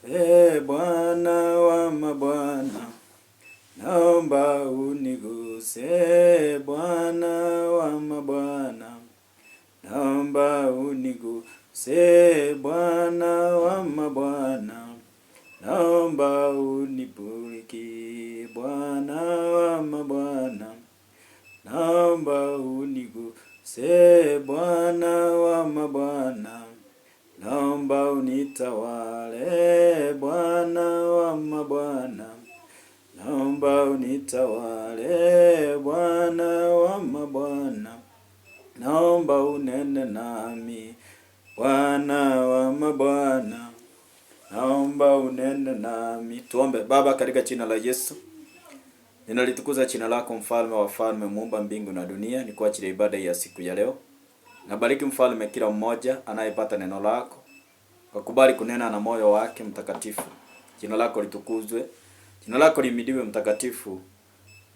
Bwana wa mabwana, naomba uniguse. Bwana wa mabwana, naomba uniguse. Bwana wa mabwana, naomba unipuliki. Bwana wa mabwana, naomba uniguse. Bwana wa mabwana, naomba unitawale. Bwana wa mabwana, naomba unitawale. Bwana wa mabwana, naomba unene nami. Bwana wa mabwana, naomba unene nami. Tuombe. Baba, katika jina la Yesu, ninalitukuza jina lako, mfalme wa wafalme, muumba mbingu na dunia. Ni kwa ajili ya ibada ya siku ya leo. Nabariki mfalme kila mmoja anayepata neno lako, wakubali kunena na moyo wake mtakatifu. Jina lako litukuzwe, jina lako lihimidiwe mtakatifu.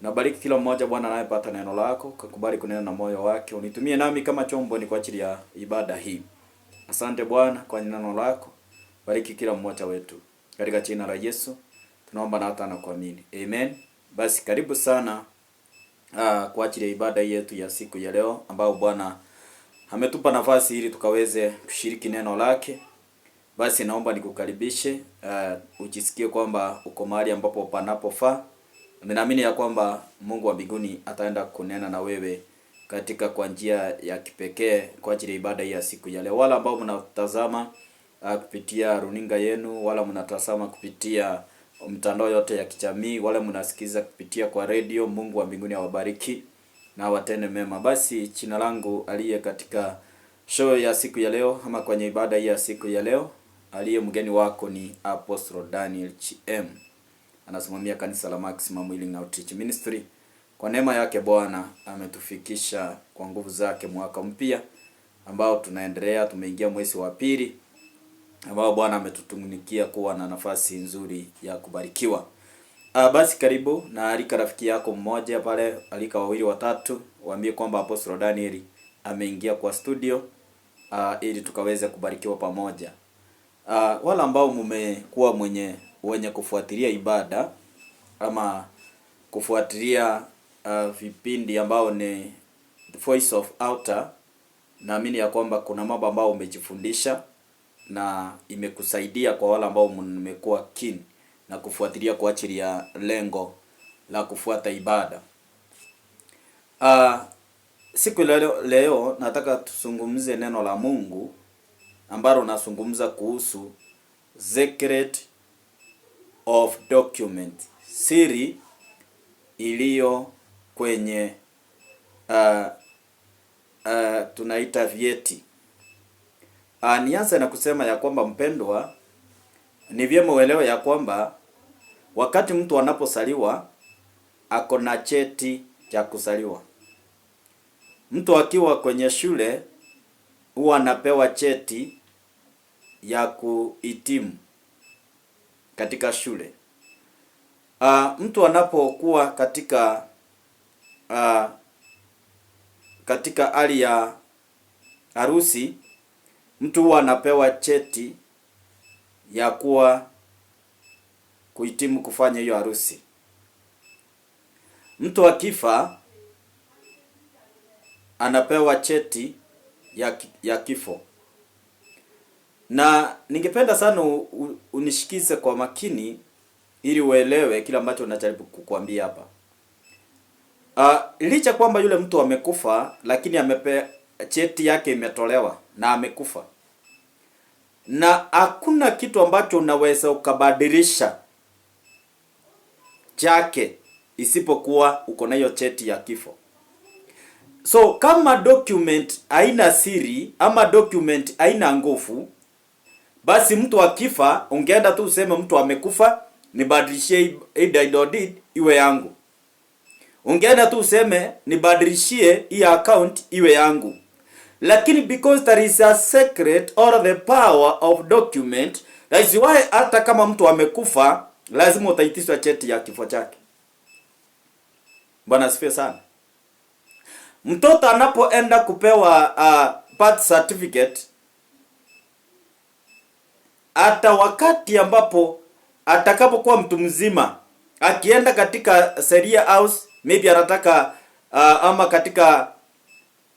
Nabariki kila mmoja Bwana anayepata neno lako, wakubali kunena na moyo wake. Unitumie nami kama chombo ni kwa ajili ya ibada hii. Asante Bwana kwa neno lako. Bariki kila mmoja wetu. Katika jina la Yesu tunaomba na hata na kuamini. Amen. Basi karibu sana kwa ajili ya ibada yetu ya siku ya leo, ambao Bwana ametupa nafasi ili tukaweze kushiriki neno lake. Basi naomba nikukaribishe, ujisikie kwamba uko mahali ambapo panapofaa. Ninaamini ya kwamba Mungu wa mbinguni ataenda kunena na wewe katika kwa njia ya kipekee kwa ajili ya ibada ya siku ya leo. Wala ambao mnatazama kupitia runinga yenu, wala mnatazama kupitia mtandao yote ya kijamii, wala mnasikiza kupitia kwa radio, Mungu wa mbinguni awabariki na watende mema. Basi jina langu aliye katika show ya siku ya leo, ama kwenye ibada ya siku ya leo, aliye mgeni wako ni Apostle Daniel CM. Anasimamia kanisa la Maximum Healing Outreach Ministry. Kwa neema yake Bwana ametufikisha kwa nguvu zake mwaka mpya ambao tunaendelea, tumeingia mwezi wa pili, ambao Bwana ametutunikia kuwa na nafasi nzuri ya kubarikiwa. Basi karibu na alika rafiki yako mmoja pale, alika wawili watatu, waambie kwamba Apostle Daniel ameingia kwa studio ili tukaweze kubarikiwa pamoja. Wala ambao mmekuwa wenye kufuatilia ibada ama kufuatilia vipindi ambao ni The Voice of Altar, naamini ya kwamba kuna mambo ambao umejifundisha na imekusaidia kwa wala ambao mmekuwa keen na kufuatilia kwa ajili ya lengo la kufuata ibada. Siku leo nataka tuzungumzie neno la Mungu ambalo nazungumza kuhusu secret of document, siri iliyo kwenye tunaita vyeti. Nianze na kusema ya kwamba mpendwa, ni vyema uelewe ya kwamba wakati mtu anapozaliwa ako na cheti cha kuzaliwa. Mtu akiwa kwenye shule huwa anapewa cheti ya kuhitimu katika shule. Mtu anapokuwa katika hali ya harusi, mtu huwa anapewa cheti ya kuhitimu kufanya hiyo harusi. Mtu akifa anapewa cheti ya kifo. Na ningependa sana unishikize kwa makini ili uelewe kila ambacho ninajaribu kukuambia hapa. Licha kwamba yule mtu amekufa, lakini cheti yake imetolewa na amekufa. Na hakuna kitu ambacho unaweza ukabadilisha chake isipokuwa uko na hiyo cheti ya kifo. So kama document haina siri ama document haina nguvu, basi mtu akifa ungeenda tu useme mtu amekufa, nibadilishie deed iwe yangu. Ungeenda tu useme nibadilishie hii account iwe yangu. Lakini because there is a secret or the power of document, that is why hata kama mtu amekufa lazima utaitisha cheti ya kifo chake. Bwana asifiwe sana. Mtoto anapoenda kupewa birth certificate, hata wakati ambapo atakapokuwa mtu mzima akienda katika Sheria House, maybe anataka ama katika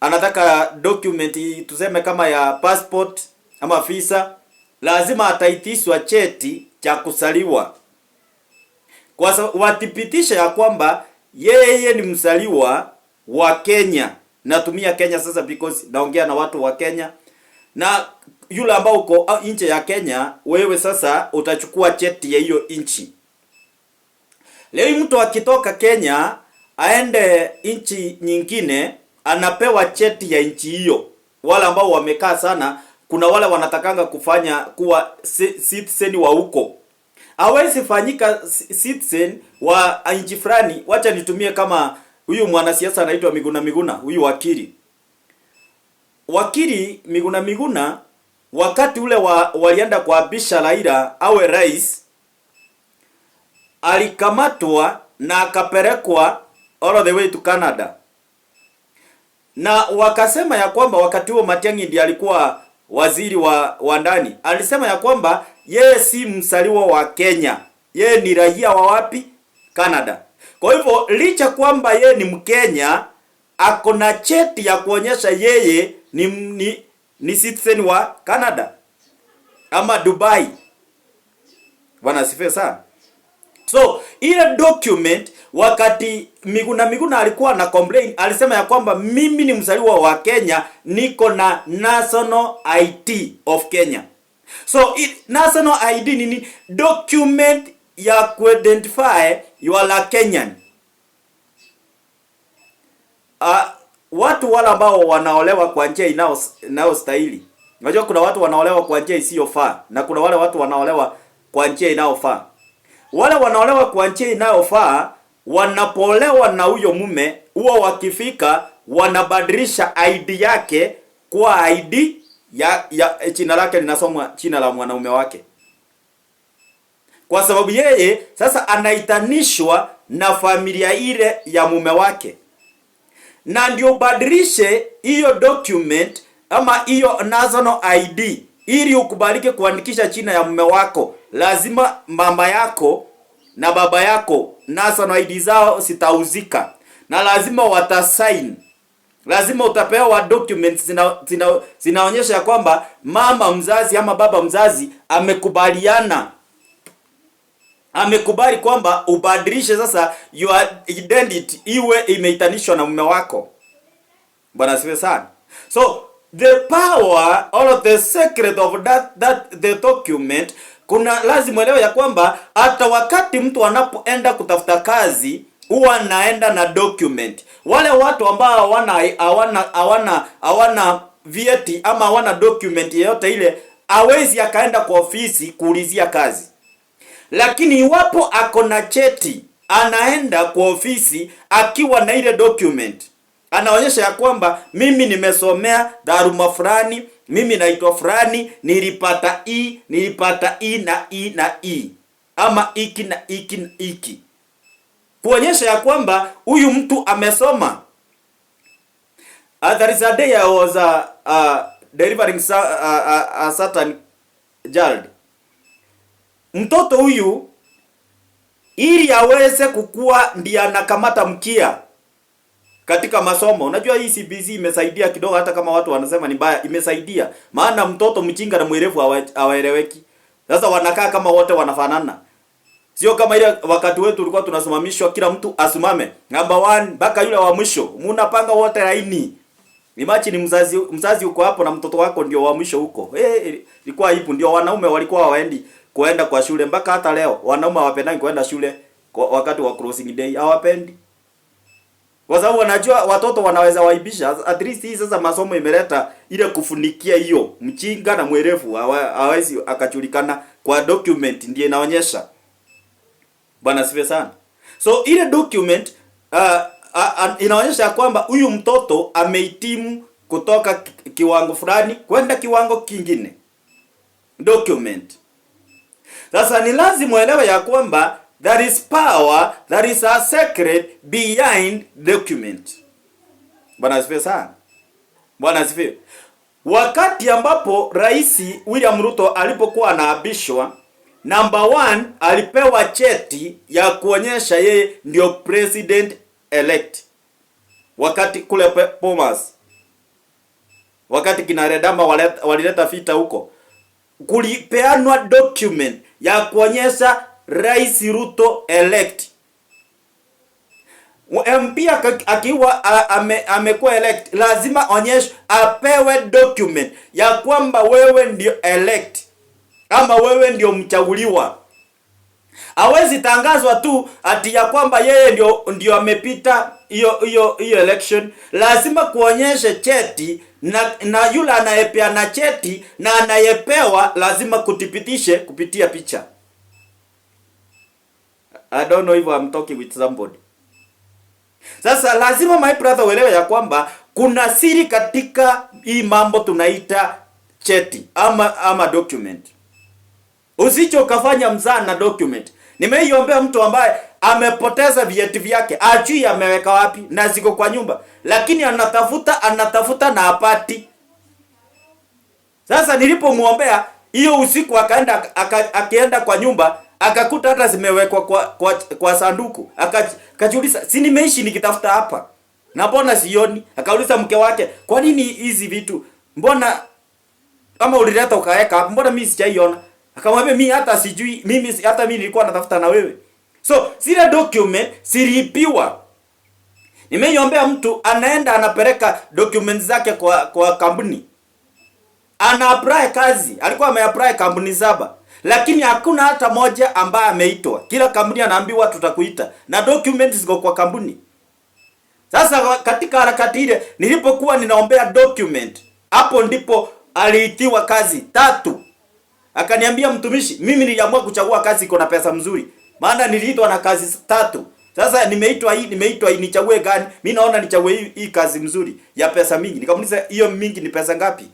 anataka document tuseme kama ya passport ama visa, lazima ataitiswa cheti cha kusaliwa, kwa sababu wathibitisha ya kwamba yeye ni msaliwa wa Kenya. Natumia Kenya sasa because naongea na watu wa Kenya, na yule ambao uko nje ya Kenya, wewe sasa utachukua cheti ya hiyo nchi. Leo mtu akitoka Kenya aende nchi nyingine, anapewa cheti ya nchi hiyo. Wale ambao wamekaa sana, kuna wale wanatakanga kufanya kuwa citizen wa huko. Hawezi fanyika citizen wa nchi fulani. Wacha nitumie kama huyu mwanasiasa anaitwa Miguna, huyu wakili Miguna, wakati ule walienda kuapisha Raila awe rais, alikamatwa na akapelekwa all the way to Canada. Na wakasema ya kwamba wakati huo Matiang'i ndiye alikuwa waziri wa ndani. Alisema ya kwamba yeye si msaliwa wa Kenya. Yeye ni raia wa wapi? Canada. Kwa hivyo licha kwamba yeye ni Mkenya, ako na cheti ya kuonyesha yeye ni citizen wa Canada ama Dubai. Bwana asifiwe sana. So ile document, wakati Miguna alikuwa na complain, alisema ya kwamba mimi ni mzaliwa wa Kenya, niko na national ID of Kenya. So national ID nini? Document ya kuidentify you are a Kenyan. Watu wala ambao wanaolewa kwa njia inayostahili. Unajua kuna watu wanaolewa kwa njia isiyofaa na kuna wale watu wanaolewa kwa njia inayofaa. Wale wanaolewa kwa njia inayofaa, wanapolewa na huyo mume, huwa wakifika wanabadilisha ID yake kwa ID ya jina lake linasomwa jina la mwanaume wake. Kwa sababu yeye sasa anaitanishwa na familia ile ya mume wake. Na ndio badilishe hiyo document ama hiyo national ID ili ukubalike kuandikisha jina ya mume wako. Lazima mama yako na baba yako national ID zao sitauzika, na lazima watasign. Lazima utapewa documents zinaonyesha ya kwamba mama mzazi ama baba mzazi amekubali kwamba ubadilishe sasa your identity iwe imeitanishwa na mume wako. Bwana asifiwe sana. So the power or the secret of the document, kuna lazima elewe ya kwamba hata wakati mtu anapoenda kutafuta kazi huwa anaenda na document. Wale watu ambao hawana vyeti ama hawana document yoyote ile, hawezi akaenda kwa ofisi kuulizia kazi. Lakini iwapo ako na cheti, anaenda kwa ofisi akiwa na ile document, anaonyesha ya kwamba mimi nimesomea dharuma fulani, mimi naitwa fulani, nilipata E na E na E ama iki na iki na iki, kuonyesha ya kwamba huyu mtu amesoma. There is a day I was delivering a certain child. Mtoto huyu ili aweze kukua ndiye anakamata mkia katika masomo. Unajua hii CBC imesaidia kidogo, hata kama watu wanasema ni mbaya, imesaidia. Maana mtoto mchinga na mwerevu hawaeleweki. Sasa wanakaa kama wote wanafanana. Sio kama ile wakati wetu tulikuwa tunasimamishwa kila mtu asimame number 1 mpaka yule wa mwisho. Mnapanga wote laini. Imagine mzazi uko hapo na mtoto wako ndio wa mwisho huko. Ilikuwa hipo, ndio wanaume walikuwa hawaendi kuenda kwa shule. Mpaka hata leo wanaume hawapendi kuenda shule wakati wa crossing day, hawapendi. Kwa sababu wanajua watoto wanaweza waibisha. At least hii sasa masomo imeleta ile kufunikia hiyo. Mchinga na mwerevu hawezi akajulikana kwa document, ndiye inaonyesha. Bwana sifa sana. So ile document inaonyesha kwamba huyu mtoto amehitimu kutoka kiwango fulani kwenda kiwango kingine. Document. Sasa ni lazima uelewe ya kwamba there is power, there is a secret behind document. Bwana asifiwe sana. Bwana asifiwe. wakati ambapo Rais William Ruto alipokuwa anaapishwa, number 1 alipewa cheti ya kuonyesha yeye ndio president elect. Wakati kule Bomas, wakati kina Redama walileta vita huko, kulipeanwa document ya kuonyesha Rais Ruto elect. MP akiwa amekuwa elect, lazima onyeshe, apewe document ya kwamba wewe ndio elect ama wewe ndio mchaguliwa. Hawezi tangazwa tu ati ya kwamba yeye ndio amepita hiyo election. Lazima kuonyeshe cheti na yule anayepeana cheti na anayepewa lazima kutipitishe kupitia picha. I don't know if I'm talking with somebody. Sasa lazima my brother uelewe ya kwamba kuna siri katika hii mambo tunaita cheti ama document. Usicho ukafanya mzaa na document. Nimeiombea mtu ambaye amepoteza vyeti vyake, ajui ameweka wapi na ziko kwa nyumba, lakini anatafuta na apati. Sasa nilipomuombea hiyo usiku, akaenda kwa nyumba, akakuta hata zimewekwa kwa sanduku. Akajiuliza, si nimeishi nikitafuta hapa na mbona sioni? Akauliza mke wake, kwa nini hizi vitu, mbona kama ulileta ukaweka hapa, mbona mimi sijaiona? Akamwambia, mimi hata sijui, mimi nilikuwa natafuta na wewe. So zile document silipiwa. Nimeiombea mtu anaenda anapeleka documents zake kwa kampuni, ana apply kazi, alikuwa ameapply kampuni 7, lakini hakuna hata moja ambaye ameitwa. Kila kampuni anaambiwa tutakuita na documents ziko kwa kampuni. Sasa katika harakati ile nilipokuwa ninaombea document, hapo ndipo aliitiwa kazi 3. Akaniambia, mtumishi, mimi niliamua kuchagua kazi iko na pesa mzuri, maana niliitwa na kazi 3. Sasa nimeitwa hii, nichague gani? Mimi naona nichague hii kazi mzuri ya pesa mingi. Nikamuuliza, hiyo mingi ni pesa ngapi?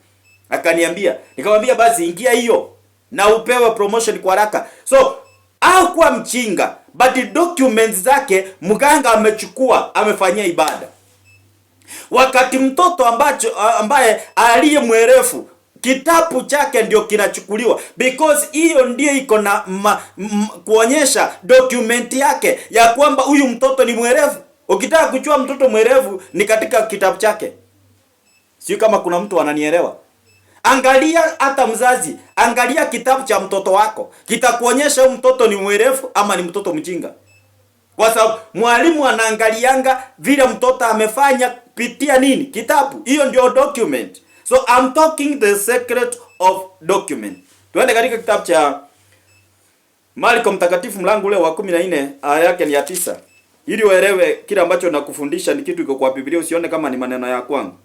Nikamwambia basi ingia hiyo na upewe promotion kwa haraka. So hakuwa mchinga, but documents zake mganga amechukua, amefanyia ibada. Wakati mtoto ambaye aliye mwerefu, kitabu chake ndio kinachukuliwa, because hiyo ndio iko na kuonyesha document yake ya kwamba huyu mtoto ni mwerevu. Ukitaka kujua mtoto mwerevu ni katika kitabu chake. Sio kama kuna mtu ananielewa. Angalia hata mzazi, angalia kitabu cha mtoto wako, kitakuonyesha huyu mtoto ni mwerevu ama ni mtoto mjinga. Kwa sababu mwalimu anaangalianga vile mtoto amefanya pitia nini? Kitabu. Hiyo ndio document. So I'm talking the secret of document. Tuende katika kitabu cha Marko Mtakatifu mlango ule wa 14 aya yake ni ya 9. Ili uelewe kile ambacho nakufundisha ni kitu iko kwa Biblia, usione kama ni maneno ya kwangu.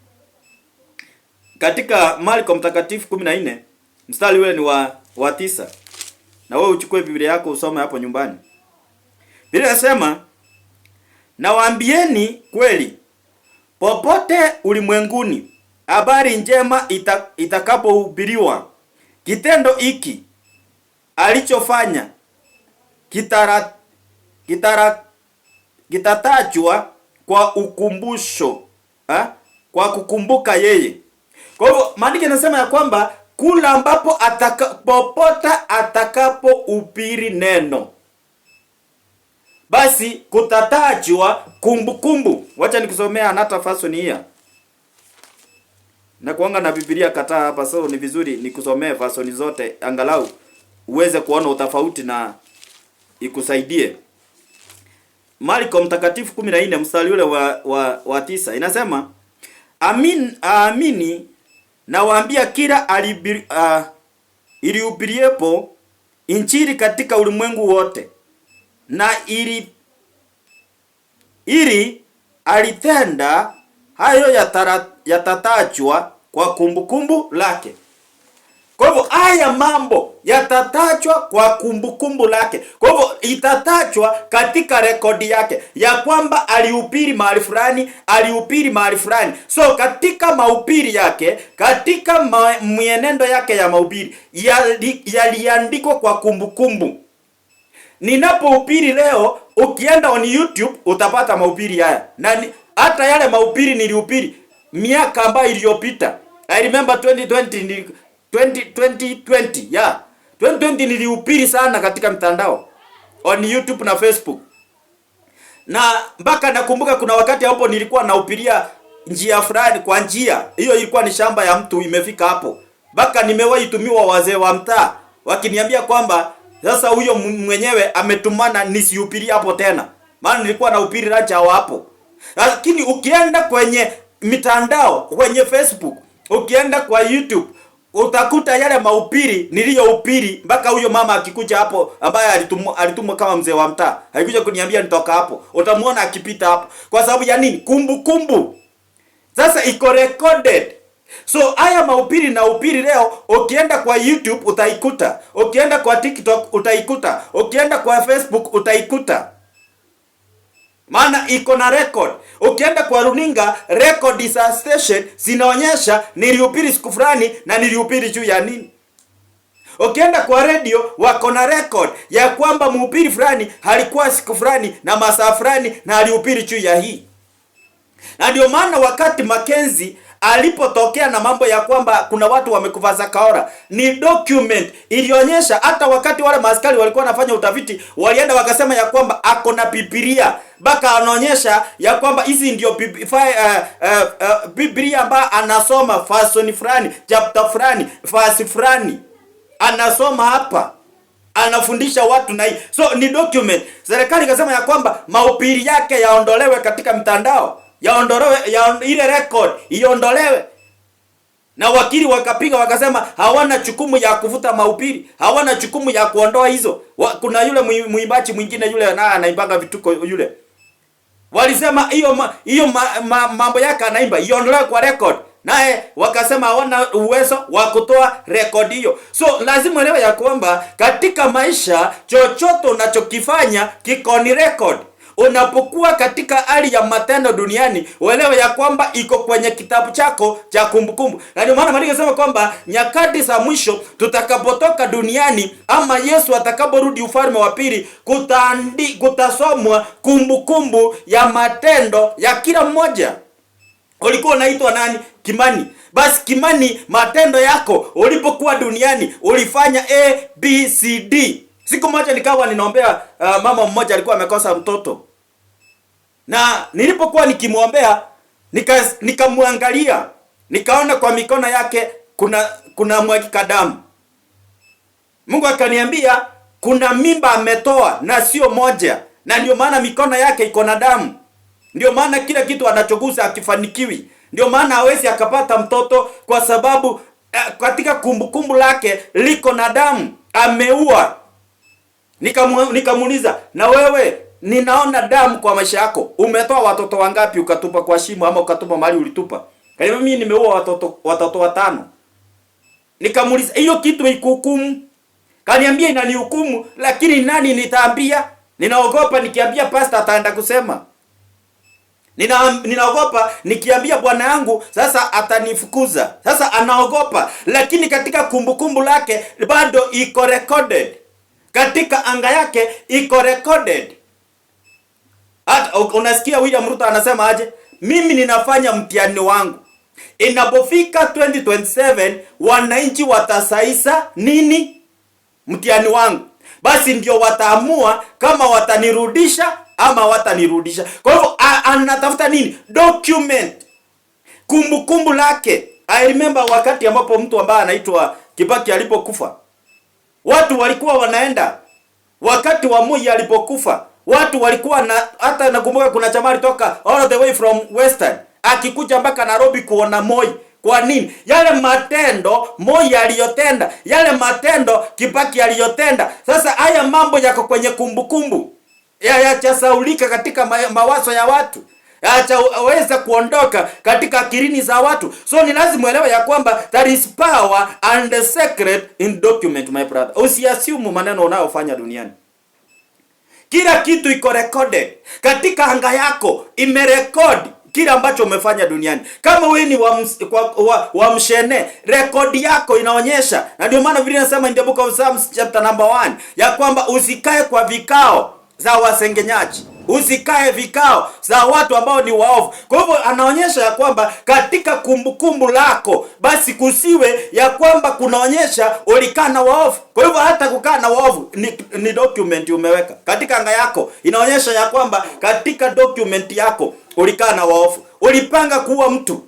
Katika Marko Mtakatifu 14 mstari ule ni wa 9. Na wewe uchukue Biblia yako usome hapo nyumbani. Biblia inasema, nawaambieni kweli, popote ulimwenguni habari njema itakapohubiriwa, kitendo hiki alichofanya kitatajwa kwa ukumbusho, kwa kukumbuka yeye. Kwa hivyo maandiko yanasema ya kwamba kula ambapo popote atakapohubiri neno, basi kutatajwa kumbukumbu. Wacha nikusomea hata fasoni hii. Na kuanga na Biblia kataa hapa, so ni vizuri nikusomee fasoni zote angalau uweze kuona utofauti na ikusaidie. Marko Mtakatifu 14 mstari ule wa 9 inasema, amini nawaambia, kila ilihubiriepo injili katika ulimwengu wote, na ili alitenda hayo yatatajwa kwa kumbukumbu lake. Kwa hivyo haya mambo yatatajwa kwa kumbukumbu lake. Kwa hivyo itatajwa katika rekodi yake ya kwamba alihubiri mahali fulani, So katika mahubiri yake, katika mwenendo yake ya mahubiri yaliandikwa kwa kumbukumbu. Ninapohubiri leo, ukienda on YouTube utapata mahubiri haya. Na hata yale mahubiri nilihubiri miaka ambayo iliyopita, I remember 2020 yeah. 2020 nilihubiri sana katika mtandao on YouTube na Facebook. Na mpaka nakumbuka kuna wakati hapo nilikuwa nahubiria njia fulani, kwa njia hiyo ilikuwa ni shamba ya mtu imefika hapo. Mpaka nimewahi tumiwa wazee wa mtaa wakiniambia kwamba sasa huyo mwenyewe ametumana nisihubirie hapo tena. Maana nilikuwa nahubiri racha hapo. Lakini ukienda kwenye mitandao, kwenye Facebook, ukienda kwa YouTube, utakuta yale mahubiri niliyohubiri mpaka huyo mama akikuja hapo ambaye alitumwa kama mzee wa mtaa. Alikuja kuniambia nitoka hapo. Utamuona akipita hapo. Kwa sababu ya nini? Kumbukumbu. Sasa iko recorded. So haya mahubiri na uhubiri leo, ukienda kwa YouTube utaikuta. Ukienda kwa TikTok utaikuta. Ukienda kwa Facebook utaikuta. Maana iko na record. Ukienda kwa runinga, record za station zinaonyesha nilihubiri siku fulani na nilihubiri juu ya nini. Ukienda kwa radio wako na record ya kwamba mhubiri fulani alikuwa siku fulani na masaa fulani na alihubiri juu ya hii. Na ndio maana wakati Mackenzie alipotokea na mambo ya kwamba kuna watu wamekufa Zakaora, ni document ilionyesha. Hata wakati wale maaskari walikuwa wanafanya utafiti, walienda wakasema ya kwamba ako na Biblia, baka anaonyesha ya kwamba hizi ndio Biblia ambayo anasoma fasoni fulani, chapter fulani, fasi fulani anasoma hapa, anafundisha watu na hii. So ni document. Serikali ikasema ya kwamba mahubiri yake yaondolewe katika mtandao, yaondolewe, ile record iondolewe. Na wakili wakapiga wakasema hawana jukumu ya kuvuta mahubiri, hawana jukumu ya kuondoa hizo. Kuna yule muimbaji mwingine yule anaimbaga vituko yule, walisema hiyo mambo yake anaimba iondolewe kwa record, naye wakasema hawana uwezo wa kutoa record hiyo. So lazima uelewe ya kwamba katika maisha chochote unachokifanya kiko ni record. Unapokuwa katika hali ya matendo duniani, uelewe ya kwamba iko kwenye kitabu chako cha kumbukumbu. Na ndio maana Maandiko yanasema kwamba nyakati za mwisho tutakapotoka duniani, ama Yesu atakaporudi ufalme wa pili, kutasomwa kumbukumbu ya matendo ya kila mmoja. Ulikuwa unaitwa nani? Kimani. Basi Kimani, matendo yako ulipokuwa duniani ulifanya A, B, C, D. Siku moja nikawa ninaombea mama mmoja alikuwa amekosa mtoto. Na nilipokuwa nikimwombea, nikamwangalia, nikaona kwa mikono yake kuna mwagika damu. Mungu akaniambia kuna mimba ametoa na sio moja, na ndio maana mikono yake iko na damu. Ndio maana kila kitu anachogusa akifanikiwi. Ndio maana hawezi akapata mtoto, kwa sababu katika kumbukumbu lake liko na damu. Ameua. Nikamuuliza, na wewe ninaona damu kwa maisha yako. Umetoa watoto wangapi ukatupa kwa shimo ama ukatupa mahali ulitupa? Kama mimi nimeua watoto 5. Nikamuuliza, hiyo kitu ikuhukumu? Kaniambia inanihukumu, lakini nani nitaambia? Ninaogopa nikiambia pastor ataenda kusema. Ninaogopa nikiambia bwana yangu sasa atanifukuza. Sasa anaogopa, lakini katika kumbukumbu lake bado iko recorded. Katika anga yake iko recorded. Hata unasikia William Ruto anasema aje? Mimi ninafanya mtihani wangu. Inapofika 2027 wananchi watasaisa nini? Mtihani wangu. Basi ndio wataamua kama watanirudisha ama watanirudisha. Kwa hivyo anatafuta nini? Document. Kumbukumbu lake. I remember wakati ambapo mtu ambaye anaitwa Kibaki alipokufa, watu walikuwa wanaenda. Wakati wa Moi alipokufa, watu walikuwa hata nakumbuka kuna chama toka all the way from Western akikuja mpaka Nairobi kuona Moi. Kwa nini? Yale matendo Moi aliyotenda, yale matendo Kibaki aliyotenda. Sasa haya mambo yako kwenye kumbukumbu. Yachasaulika katika mawazo ya watu. Yachaweza kuondoka katika akilini za watu. So ni lazima uelewe ya kwamba there is power and the secret in document, my brother. Usiassume maneno unayofanya duniani. Kila kitu iko recorded. Katika anga yako imerecord kila ambacho umefanya duniani. Kama wewe ni wa mshene, record yako inaonyesha. Na ndio maana Biblia inasema in the book of Psalms chapter number 1 ya kwamba usikae kwa vikao za wasengenyaji. Usikae vikao za watu ambao ni waovu. Kwa hivyo anaonyesha ya kwamba katika kumbukumbu lako basi kusiwe ya kwamba kunaonyesha ulikaa na waovu. Kwa hivyo hata kukaa na waovu ni document umeweka katika anga yako, inaonyesha ya kwamba katika document yako ulikaa na waovu, ulipanga kuua mtu.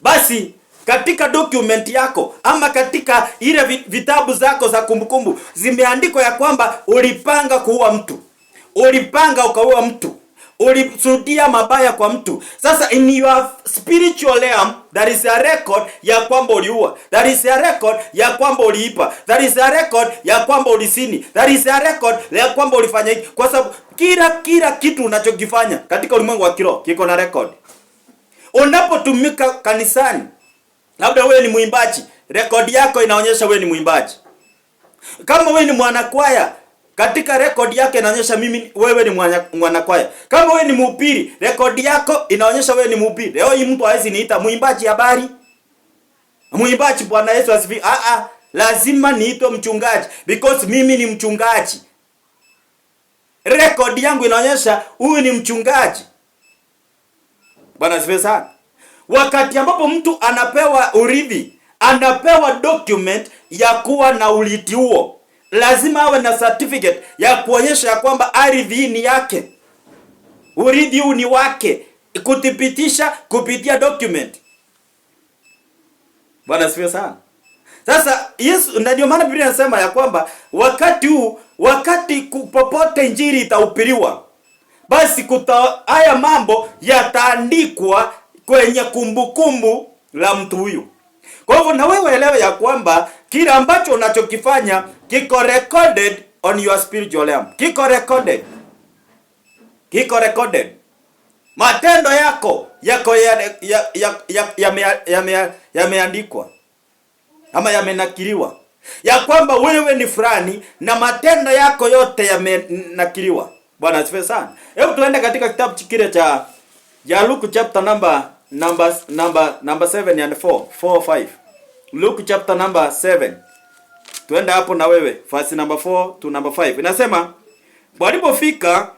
Basi katika document yako ama katika ile vitabu zako za kumbukumbu zimeandikwa ya kwamba ulipanga kuua mtu, ulipanga ukaua mtu, ulisudia mabaya kwa mtu. Sasa in your spiritual realm there is a record ya kwamba uliua, there is a record ya kwamba uliipa, there is a record ya kwamba ulisini, there is a record ya kwamba ulifanya hiki, kwa sababu kila kitu unachokifanya katika ulimwengu wa kiroho kiko na record. Unapotumika kanisani, labda wewe ni mwimbaji, rekodi yako inaonyesha wewe ni mwimbaji. Kama wewe ni mwanakwaya, katika rekodi yake inaonyesha wewe ni mwanakwaya. Kama wewe ni mhubiri, rekodi yako inaonyesha wewe ni mhubiri. Leo hii mtu hawezi niita mwimbaji habari, mwimbaji Bwana Yesu asifiwe. Lazima niitwe mchungaji because mimi ni mchungaji. Rekodi yangu inaonyesha huyu ni mchungaji. Bwana asifiwe sana. Wakati ambapo mtu anapewa urithi, anapewa document ya kuwa na urithi huo, lazima awe na certificate ya kuonyesha ya kwamba ardhi hii ni yake, urithi huu ni wake, kuthibitisha kupitia document. Bwana asifiwe sana. Sasa Yesu, ndio maana Biblia inasema ya kwamba wakati popote injili itahubiriwa, basi haya mambo yataandikwa kwenye kumbukumbu la mtu huyu. Kwa hivyo na wewe elewe ya kwamba kile ambacho unachokifanya kiko recorded on your spiritual realm. Kiko recorded. Matendo yako yameandikwa ama yamenakiliwa ya kwamba wewe ni fulani na matendo yako yote yamenakiliwa. Bwana asifiwe sana. Hebu tuende katika kitabu kile cha Luke chapter number 7 and 4-5. Luke chapter number 7. Tuenda hapo na wewe. Verse number 4 to number 5. Inasema walipofika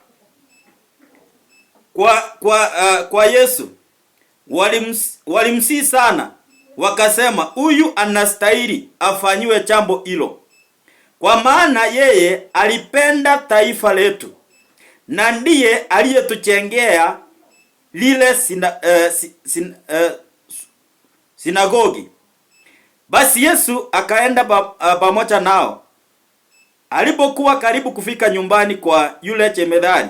kwa Yesu walimsihi sana, wakasema huyu anastahili afanyiwe jambo hilo, kwa maana yeye alipenda taifa letu na ndiye aliyetuchengea lile sinagogi. Basi Yesu akaenda pamoja nao. Alipokuwa karibu kufika nyumbani kwa yule jemedari,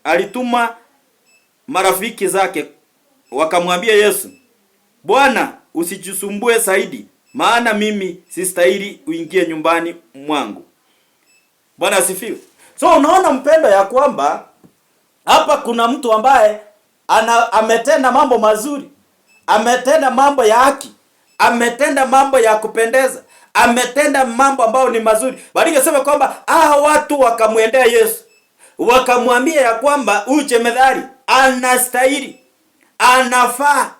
alituma marafiki zake wakamwambia Yesu, Bwana, usijisumbue zaidi, maana mimi sistahili uingie nyumbani mwangu. Bwana asifiwe. So unaona mpendo ya kwamba hapa kuna mtu ambaye ametenda mambo mazuri, ametenda mambo ya haki, ametenda mambo ya kupendeza, ametenda mambo ambayo ni mazuri. Bali inasema kwamba watu wakamwendea Yesu, wakamwambia ya kwamba huyu jemedari anastahili, anafaa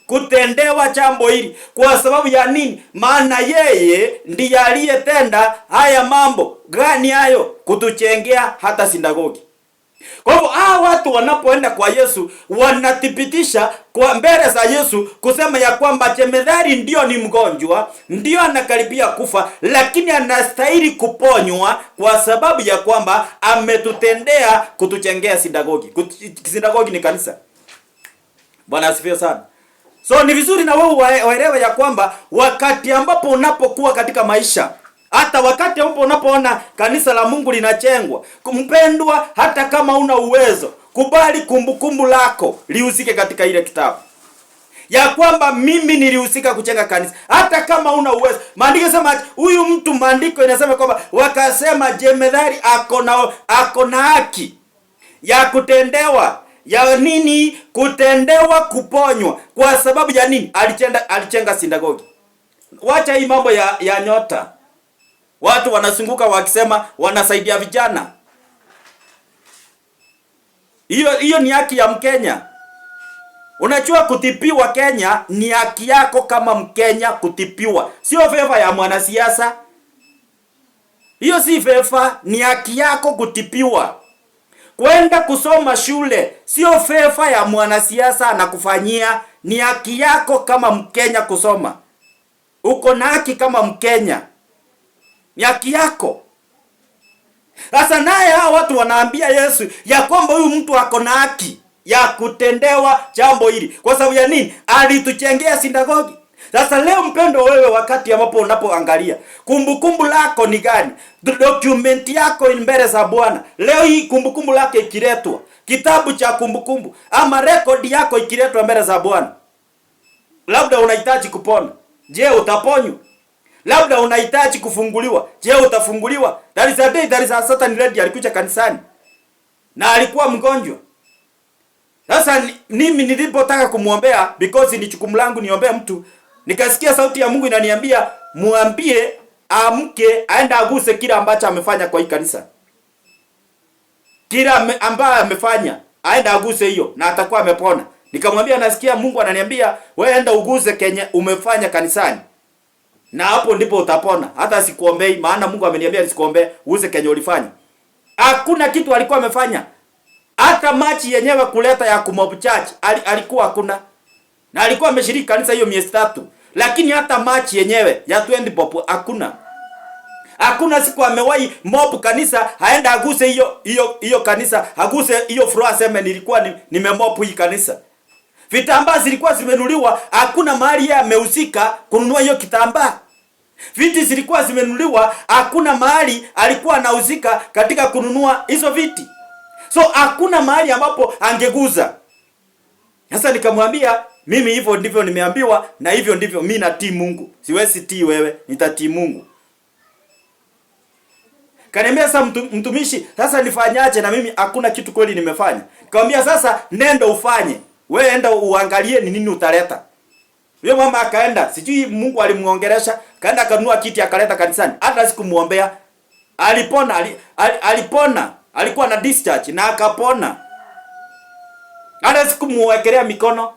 kutendewa jambo hili. Kwa sababu ya nini? Maana yeye ndiye aliyetenda haya mambo. Gani hayo? Kutuchengea hata sinagogi. Kwa hivyo watu wanapoenda kwa Yesu wanathibitisha kwa mbele za Yesu kusema ya kwamba jemedari ndio ni mgonjwa, ndio anakaribia kufa, lakini anastahili kuponywa kwa sababu ya kwamba ametutendea kutuchengea sinagogi. Sinagogi ni kanisa. Bwana asifiwe sana. So ni vizuri na wewe waelewe ya kwamba wakati ambapo unapokuwa katika maisha, hata wakati ambapo unapoona kanisa la Mungu linachengwa, mpendwa, hata kama una uwezo, kubali kumbukumbu lako lihusike katika ile kitabu. Ya kwamba mimi nilihusika kuchenga kanisa. Hata kama una uwezo. Maandiko yanasema huyu mtu, maandiko inasema kwamba wakasema jemedari ako na haki ya kutendewa. Ya nini? Kutendewa, kuponywa. Kwa sababu ya nini? Alichenga sinagogi. Wacha hii mambo ya nyota. Watu wanasunguka wakisema wanasaidia vijana. Hiyo ni haki ya Mkenya. Unajua kutipiwa Kenya ni haki yako kama Mkenya kutipiwa. Sio favor ya mwanasiasa. Hiyo si favor, ni haki yako kutipiwa. Kwenda kusoma shule sio favor ya mwanasiasa na kufanyia, ni haki yako kama Mkenya kusoma. Uko na haki kama Mkenya. Ni haki yako. Sasa naye hao watu wanaambia Yesu ya kwamba huyu mtu ako na haki ya kutendewa jambo hili. Kwa sababu ya nini? Alituchengea sinagogi. Sasa leo mpendo, wewe wakati ambapo unapoangalia kumbukumbu lako ni gani? Document yako mbele za Bwana. Leo hii kumbukumbu lako ikiletwa, kitabu cha kumbukumbu ama record yako ikiletwa mbele za Bwana. Labda unahitaji kupona. Je, utaponywa? Labda unahitaji kufunguliwa. Je, utafunguliwa? There is a day, there is a certain lady alikuja kanisani na alikuwa mgonjwa. Sasa mimi nilipotaka kumuombea, because ni jukumu langu niombee mtu, nikasikia sauti ya Mungu inaniambia muambie amke aenda aguse kila ambacho amefanya kwa hii kanisa. Kila ambaye amefanya aenda aguse hiyo na atakuwa amepona. Nikamwambia nasikia Mungu ananiambia wewe enda uguse kenye umefanya kanisani. Na hapo ndipo utapona. Hata sikuombei, maana Mungu ameniambia nisikuombee, uguse kenye ulifanya. Hakuna kitu alikuwa amefanya. Hata machi yenyewe kuleta ya kumob church alikuwa hakuna. Na alikuwa ameshiriki kanisa hiyo miezi 3. Lakini hata machi yenyewe ya 20 bob hakuna. Hakuna siku amewahi mob kanisa haenda aguse hiyo kanisa, aguse hiyo floor aseme nilikuwa nimemob hii kanisa. Vitambaa zilikuwa zimenuliwa, hakuna mahali yeye amehusika kununua hiyo kitambaa. Viti zilikuwa zimenuliwa, hakuna mahali alikuwa anahusika katika kununua hizo viti. So hakuna mahali ambapo angeguza. Sasa nikamwambia mimi hivyo ndivyo nimeambiwa na hivyo ndivyo mimi natii Mungu. Siwezi tii wewe, nitatii Mungu. Kaniambia sasa mtumishi, sasa nifanyaje na mimi hakuna kitu kweli nimefanya. Nikamwambia sasa nenda ufanye. Wewe enda uangalie ni nini utaleta. Yule mama akaenda, sijui Mungu alimuongelesha, kaenda kanunua kiti akaleta kanisani. Hata sikumuombea. Alipona, alipona. Alikuwa na discharge na akapona. Hata sikumuwekelea mikono.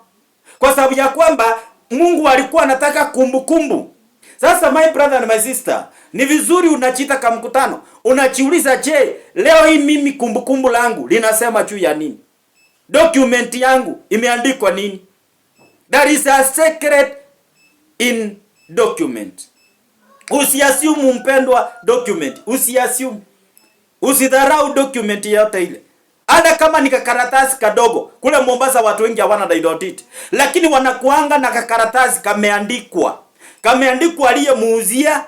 Kwa sababu ya kwamba Mungu alikuwa anataka kumbukumbu. Sasa my brother and my sister, ni vizuri unachita kama mkutano. Unajiuliza, je, leo hii mimi kumbukumbu langu linasema juu ya nini? Document yangu imeandikwa nini? There is a secret in document. Usiassume mpendwa document. Usiassume. Usidharau document yote ile. Hata kama ni kakaratasi kadogo. Kule Mombasa watu wengi hawana didot. Lakini wanakuanga na kakaratasi kameandikwa. Kameandikwa aliyemuuzia.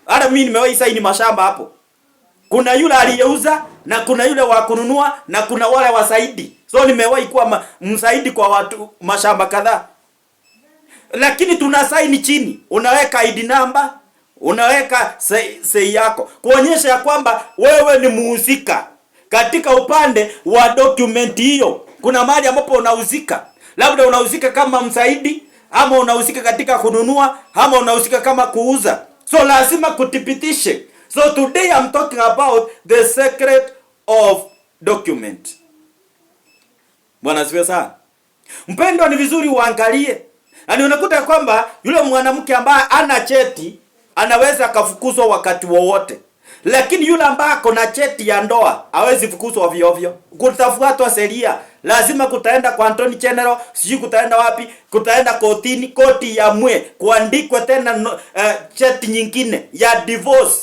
Hata mimi nimewahi saini mashamba hapo. Kuna yule aliyeuza na kuna yule wa kununua na kuna wale wasaidi. So nimewahi kuwa msaidi kwa watu mashamba kadhaa. Lakini tunasaini chini. Unaweka ID number, unaweka sei yako kuonyesha ya kwamba wewe ni muhusika katika upande wa document hiyo. Kuna mahali ambapo unahusika. Labda unahusika kama msaidi, ama unahusika katika kununua, ama unahusika kama kuuza. So lazima kutipitishe. So today I'm talking about the secret of document. Bwana asifiwe sana. Mpendwa, ni vizuri uangalie. Na unakuta kwamba yule mwanamke ambaye ana cheti anaweza kafukuzwa wakati wowote. Lakini yule ambaye ako na cheti ya ndoa hawezi fukuzwa ovyo ovyo. Kutafuatwa sheria. Lazima kutaenda kwa Attorney General, sijui kutaenda wapi, kutaenda kotini, koti ya mwe, kuandikwe tena cheti nyingine ya divorce.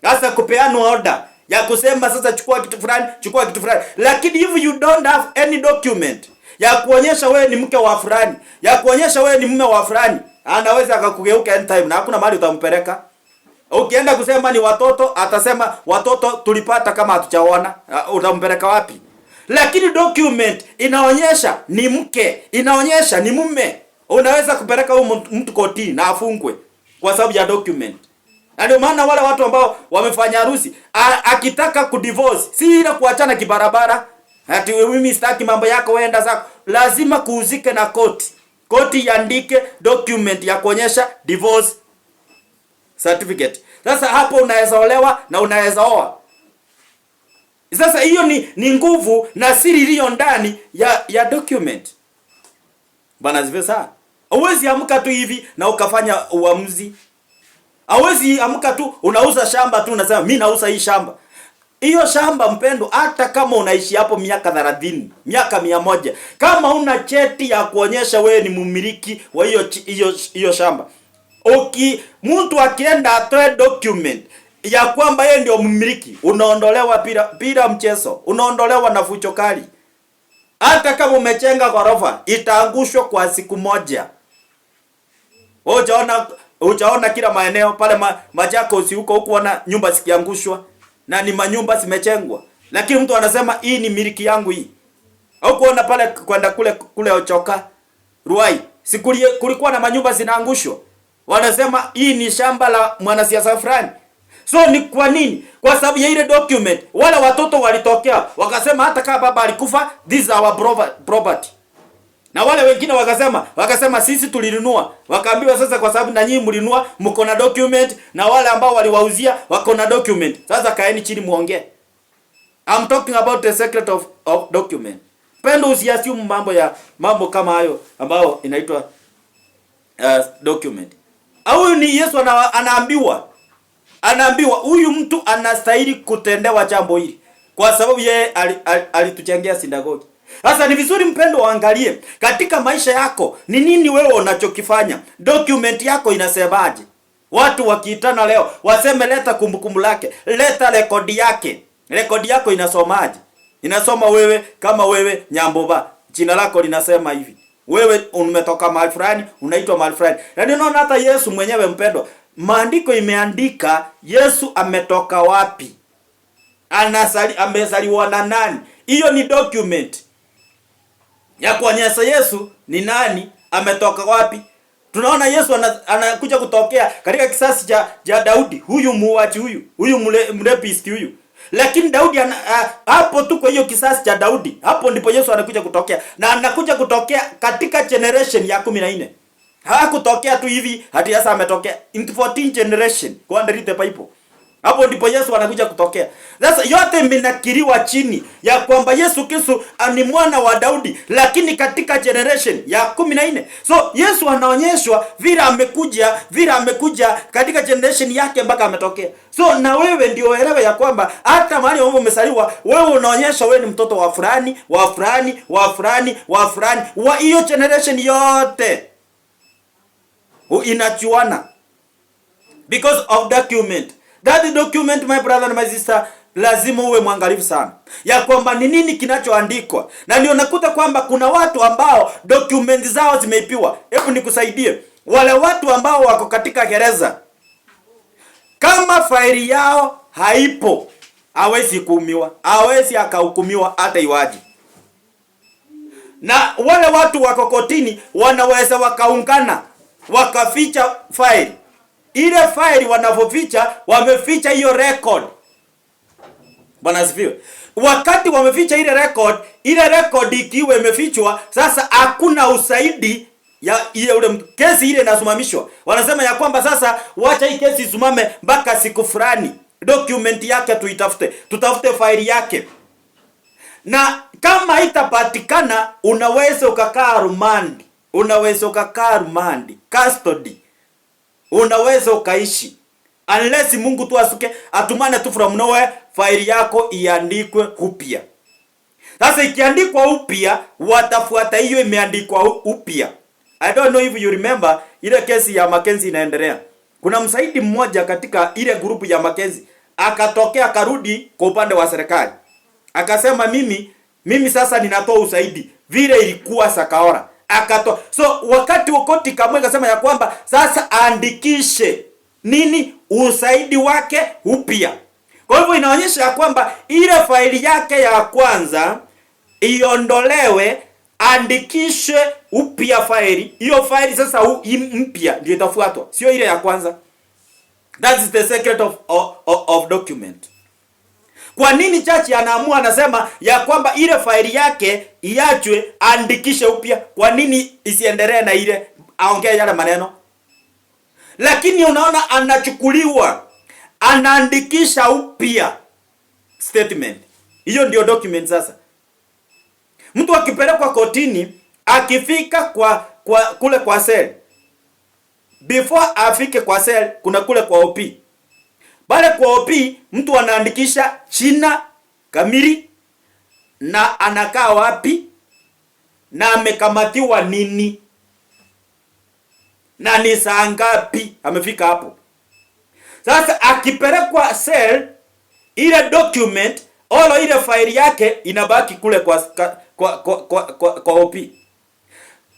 Sasa kupeanwa order ya kusema sasa chukua kitu fulani, chukua kitu fulani. Lakini if you don't have any document ya kuonyesha wewe ni mke wa fulani, ya kuonyesha wewe ni mume wa fulani, anaweza akakugeuka anytime na hakuna mahali utampeleka. Ukienda kusema ni watoto, atasema watoto tulipata kama hatujaona, utampeleka wapi? Lakini document inaonyesha ni mke, inaonyesha ni mume. Unaweza kupeleka huyo mtu kotini na afungwe kwa sababu ya document. Na ndio maana wale watu ambao wamefanya harusi akitaka kudivorce, si ile kuachana kibarabara. Ati mimi sitaki mambo yako weenda zako. Lazima kuuzike na koti. Koti iandike document ya kuonyesha divorce certificate. Sasa hapo unaweza olewa na unaweza oa. Sasa hiyo ni nguvu na siri iliyo ndani ya document. Bwana asifiwe sana. Huwezi amka tu hivi na ukafanya uamuzi. Hawezi amka tu unauza shamba tu unasema mimi nauza hii shamba. Hiyo shamba mpendo, hata kama unaishi hapo miaka 30, miaka 100, kama una cheti ya kuonyesha wewe ni mmiliki wa hiyo shamba, mtu akienda atoe document ya kwamba yeye ndio mmiliki, unaondolewa bila mchezo, unaondolewa na fujo kali. Hata kama umechenga ghorofa itaangushwa kwa siku moja. Ujaona kila maeneo pale Machakos huko wana nyumba zikiangushwa na ni manyumba zimechengwa, lakini mtu anasema hii ni miliki yangu hii. Au kuona pale kwenda kule Ochoka Ruai, kulikuwa na manyumba zinaangushwa, wanasema hii ni shamba la mwanasiasa fulani. So ni kwa nini? Kwa sababu ya ile document. Wale watoto walitokea wakasema hata kama baba alikufa, this is our property. Na wale wengine wakasema sisi tulinunua. Wakaambiwa sasa kwa sababu na nyinyi mlinunua mko na document, na wale ambao waliwauzia wako na document. Sasa kaeni chini muongee. I'm talking about the secret of document. Pendo usiassume mambo kama hayo ambao inaitwa document. Au ni Yesu anaambiwa huyu mtu anastahili kutendewa jambo hili kwa sababu yeye alituchangia sinagogi. Sasa ni vizuri mpendo waangalie katika maisha yako ni nini wewe unachokifanya. Document yako inasemaje? Watu wakiitana leo waseme leta kumbukumbu lake, leta rekodi yake. Rekodi yako inasomaje? Inasoma wewe kama wewe Nyamboba, jina lako linasema hivi. Wewe umetoka mahali fulani, unaitwa mahali fulani. Na ndio unaona hata Yesu mwenyewe mpendo, maandiko imeandika Yesu ametoka wapi, amezaliwa na nani. Hiyo ni document ya kuonyesha Yesu ni nani, ametoka wapi. Tunaona Yesu anakuja kutokea katika kisasi cha Daudi, huyu muuaji huyu mrepisti huyu. Lakini Daudi hapo tu kwa hiyo kisasi cha Daudi, hapo ndipo Yesu anakuja kutokea, na anakuja kutokea katika generation ya 14. Hakutokea tu hivi hadi sasa ametokea in 14 generation. Go and read the Bible. Hapo ndipo Yesu anakuja kutokea. Sasa yote imenakiriwa chini ya kwamba Yesu Kristo ni mwana wa Daudi, lakini katika generation ya 14. So Yesu anaonyeshwa vile amekuja katika generation yake mpaka ametokea. So na wewe ndio uelewe ya kwamba hata mahali wewe umesaliwa, wewe unaonyesha wewe ni mtoto wa fulani wa hiyo generation yote. Inachuana because of document. That document, my brother and my sister, lazima uwe mwangalifu sana ya kwamba ni nini kinachoandikwa. Na ndio nakuta kwamba kuna watu ambao document zao zimeipiwa. Hebu nikusaidie, wale watu ambao wako katika gereza, kama faili yao haipo, hawezi kuhukumiwa, hawezi akahukumiwa hata iwaje. Na wale watu wako kotini wanaweza wakaungana wakaficha faili. Ile faili wanavoficha, wameficha hiyo record. Bwana asifiwe. Wakati wameficha ile record ikiwa imefichwa, sasa hakuna usaidi ya ile kesi ile inasimamishwa. Wanasema ya kwamba sasa wacha hii kesi isimame mpaka siku fulani. Document yake tutafute faili yake. Na kama haitapatikana, unaweza ukakaa rumandi, custody. Unaweza ukaishi unless Mungu tu atumane tu from nowhere, faili yako iandikwe upya. Sasa ikiandikwa upya, watafuata hiyo imeandikwa upya. I don't know if you remember ile kesi ya Mackenzie inaendelea. Kuna msaidi mmoja katika ile grupu ya Mackenzie akatokea akarudi kwa upande wa serikali. Akasema mimi sasa ninatoa usaidi vile ilikuwa Sakaora. So wakati wakoti kamwe kasema ya kwamba sasa aandikishe nini usaidi wake upya. Kwa hivyo inaonyesha ya kwamba ile faili yake ya kwanza iondolewe, andikishe upya faili. Hiyo faili sasa mpya ndio itafuatwa, sio ile ya kwanza. That is the secret of document. Kwa nini chachi anaamua anasema ya kwamba ile faili yake iachwe andikishe upya? Kwa nini isiendelee na ile aongee yale maneno? Lakini unaona anachukuliwa anaandikisha upya statement. Hiyo ndio document sasa. Mtu akipelekwa kotini, akifika kule kwa seli, before afike kwa cell kuna kule kwa OP. Bale kwa OP mtu anaandikisha jina kamili na anakaa wapi na amekamatiwa nini na ni saa ngapi amefika hapo. Sasa akipelekwa cell, ile document all ile file yake inabaki kule kwa OP.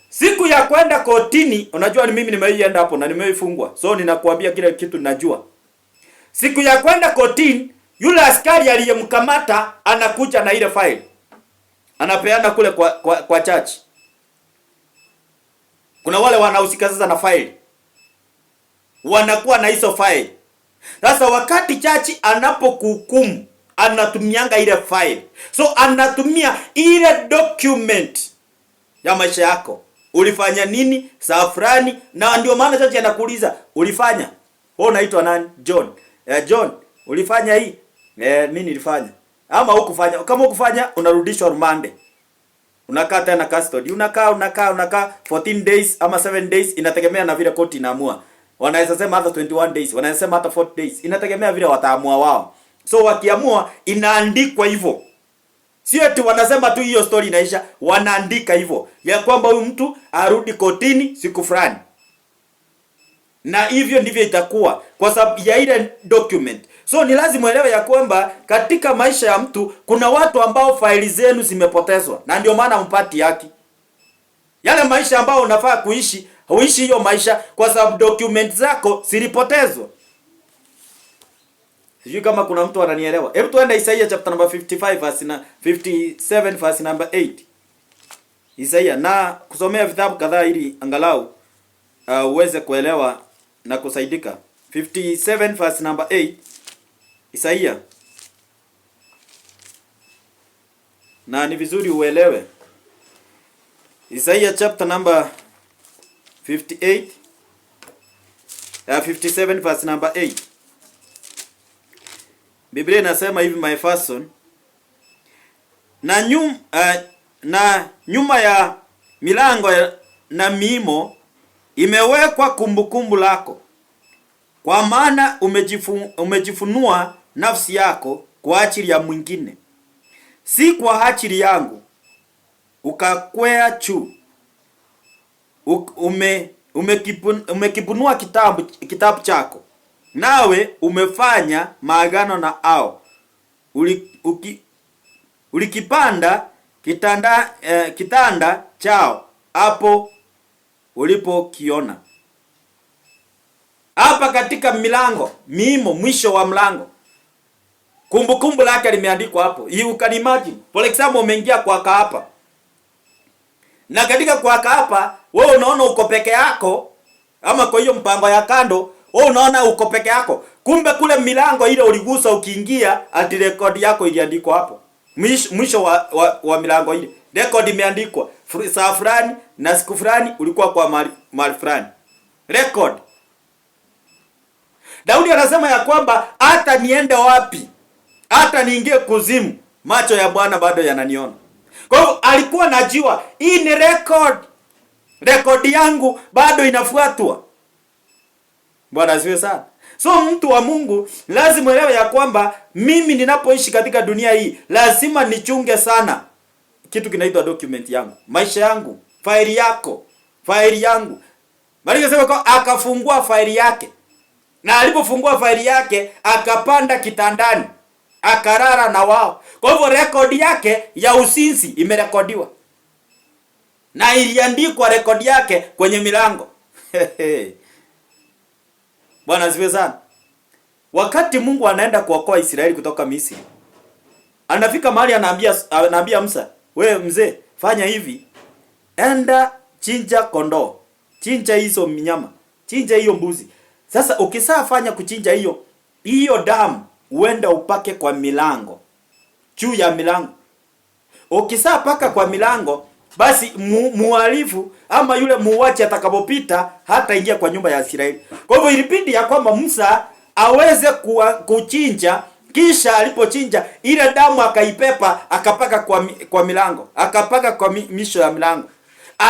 Siku ya kwenda kotini, unajua ni mimi nimeienda hapo na nimeifungwa. So ninakuambia kile kitu najua. Siku ya kwenda kotini, yule askari aliyemkamata anakuja na ile file. Anapeana kule kwa church. Kuna wale wanahusika sasa na file. Wanakuwa na hizo file. Sasa wakati church anapokuhukumu, anatumianga ile file. So anatumia ile document ya maisha yako. Ulifanya nini saa fulani? Na ndio maana church anakuuliza, ulifanya? Wewe unaitwa nani? John. John, ulifanya hii? Mimi nilifanya. Ama hukufanya? Kama hukufanya unarudishwa rumande. Unakaa tena custody. Unakaa 14 days ama 7 days, inategemea na vile koti inaamua. Wanaweza sema hata 21 days, wanaweza sema hata 40 days. Inategemea vile wataamua wao. So wakiamua inaandikwa hivyo. Sio eti wanasema tu hiyo story inaisha, wanaandika hivyo ya kwamba huyu mtu arudi kotini siku fulani. Na hivyo ndivyo itakuwa kwa sababu ya ile document. So ni lazima uelewe ya kwamba katika maisha ya mtu kuna watu ambao faili zenu zimepotezwa na ndio maana mpati haki. Yale maisha ambao unafaa kuishi, huishi hiyo maisha kwa sababu document zako zilipotezwa. Sijui kama kuna mtu ananielewa. Hebu tuende Isaiah chapter number 55 verse 57 verse number 8. Isaiah, na kusomea vitabu kadhaa ili angalau uweze kuelewa na kusaidika. 57 verse number 8. Isaiah. Na ni vizuri uelewe. Isaiah chapter number 58 57 verse number 8. Biblia inasema hivi, my first son, na nyuma ya milango na miimo imewekwa kumbukumbu lako, kwa maana umejifunua nafsi yako kwa ajili ya mwingine, si kwa ajili yangu. Ukakwea juu, umekipunua kitabu chako, nawe umefanya maagano na hao. Ulikipanda kitanda chao hapo ulipokiona. Hapa katika milango, miimo, mwisho wa mlango, kumbukumbu lake limeandikwa hapo. You can imagine. For example, umeingia kwa kaapa. Na katika kwa kaapa, wewe unaona uko peke yako, ama kwa hiyo mpango ya kando, wewe unaona uko peke yako. Kumbe kule milango ile uligusa ukiingia, ati record yako iliandikwa hapo. Mwisho wa milango ile, record imeandikwa. Saa fulani na siku fulani ulikuwa kwa mahali fulani. Record. Daudi anasema ya kwamba hata niende wapi, hata niingie kuzimu, macho ya Bwana bado yananiona. Kwa hivyo alikuwa najua hii ni record. Record yangu bado inafuatwa. Bwana asifiwe sana. So mtu wa Mungu lazima uelewe ya kwamba mimi ninapoishi katika dunia hii lazima nichunge sana kitu kinaitwa document yangu, maisha yangu, faili yako, faili yangu. Bali sema kwa akafungua faili yake. Na alipofungua faili yake akapanda kitandani, akarara na wao. Kwa hivyo rekodi yake ya usinzi imerekodiwa. Na iliandikwa rekodi yake kwenye milango. Bwana asifiwe sana. Wakati Mungu anaenda kuokoa Israeli kutoka Misri, anafika mahali anaambia Musa, wewe mzee, fanya hivi. Enda chinja kondoo. Chinja hizo mnyama. Chinja hiyo mbuzi. Sasa ukisafanya kuchinja hiyo damu uende upake kwa milango. Juu ya milango. Ukisapaka kwa milango, basi muhalifu ama yule muuaji atakapopita hata ingia kwa nyumba ya Israeli. Kwa hivyo ilibidi ya kwamba Musa aweze kuchinja, kisha alipochinja ile damu akaipepa akapaka kwa milango, akapaka kwa misho ya milango.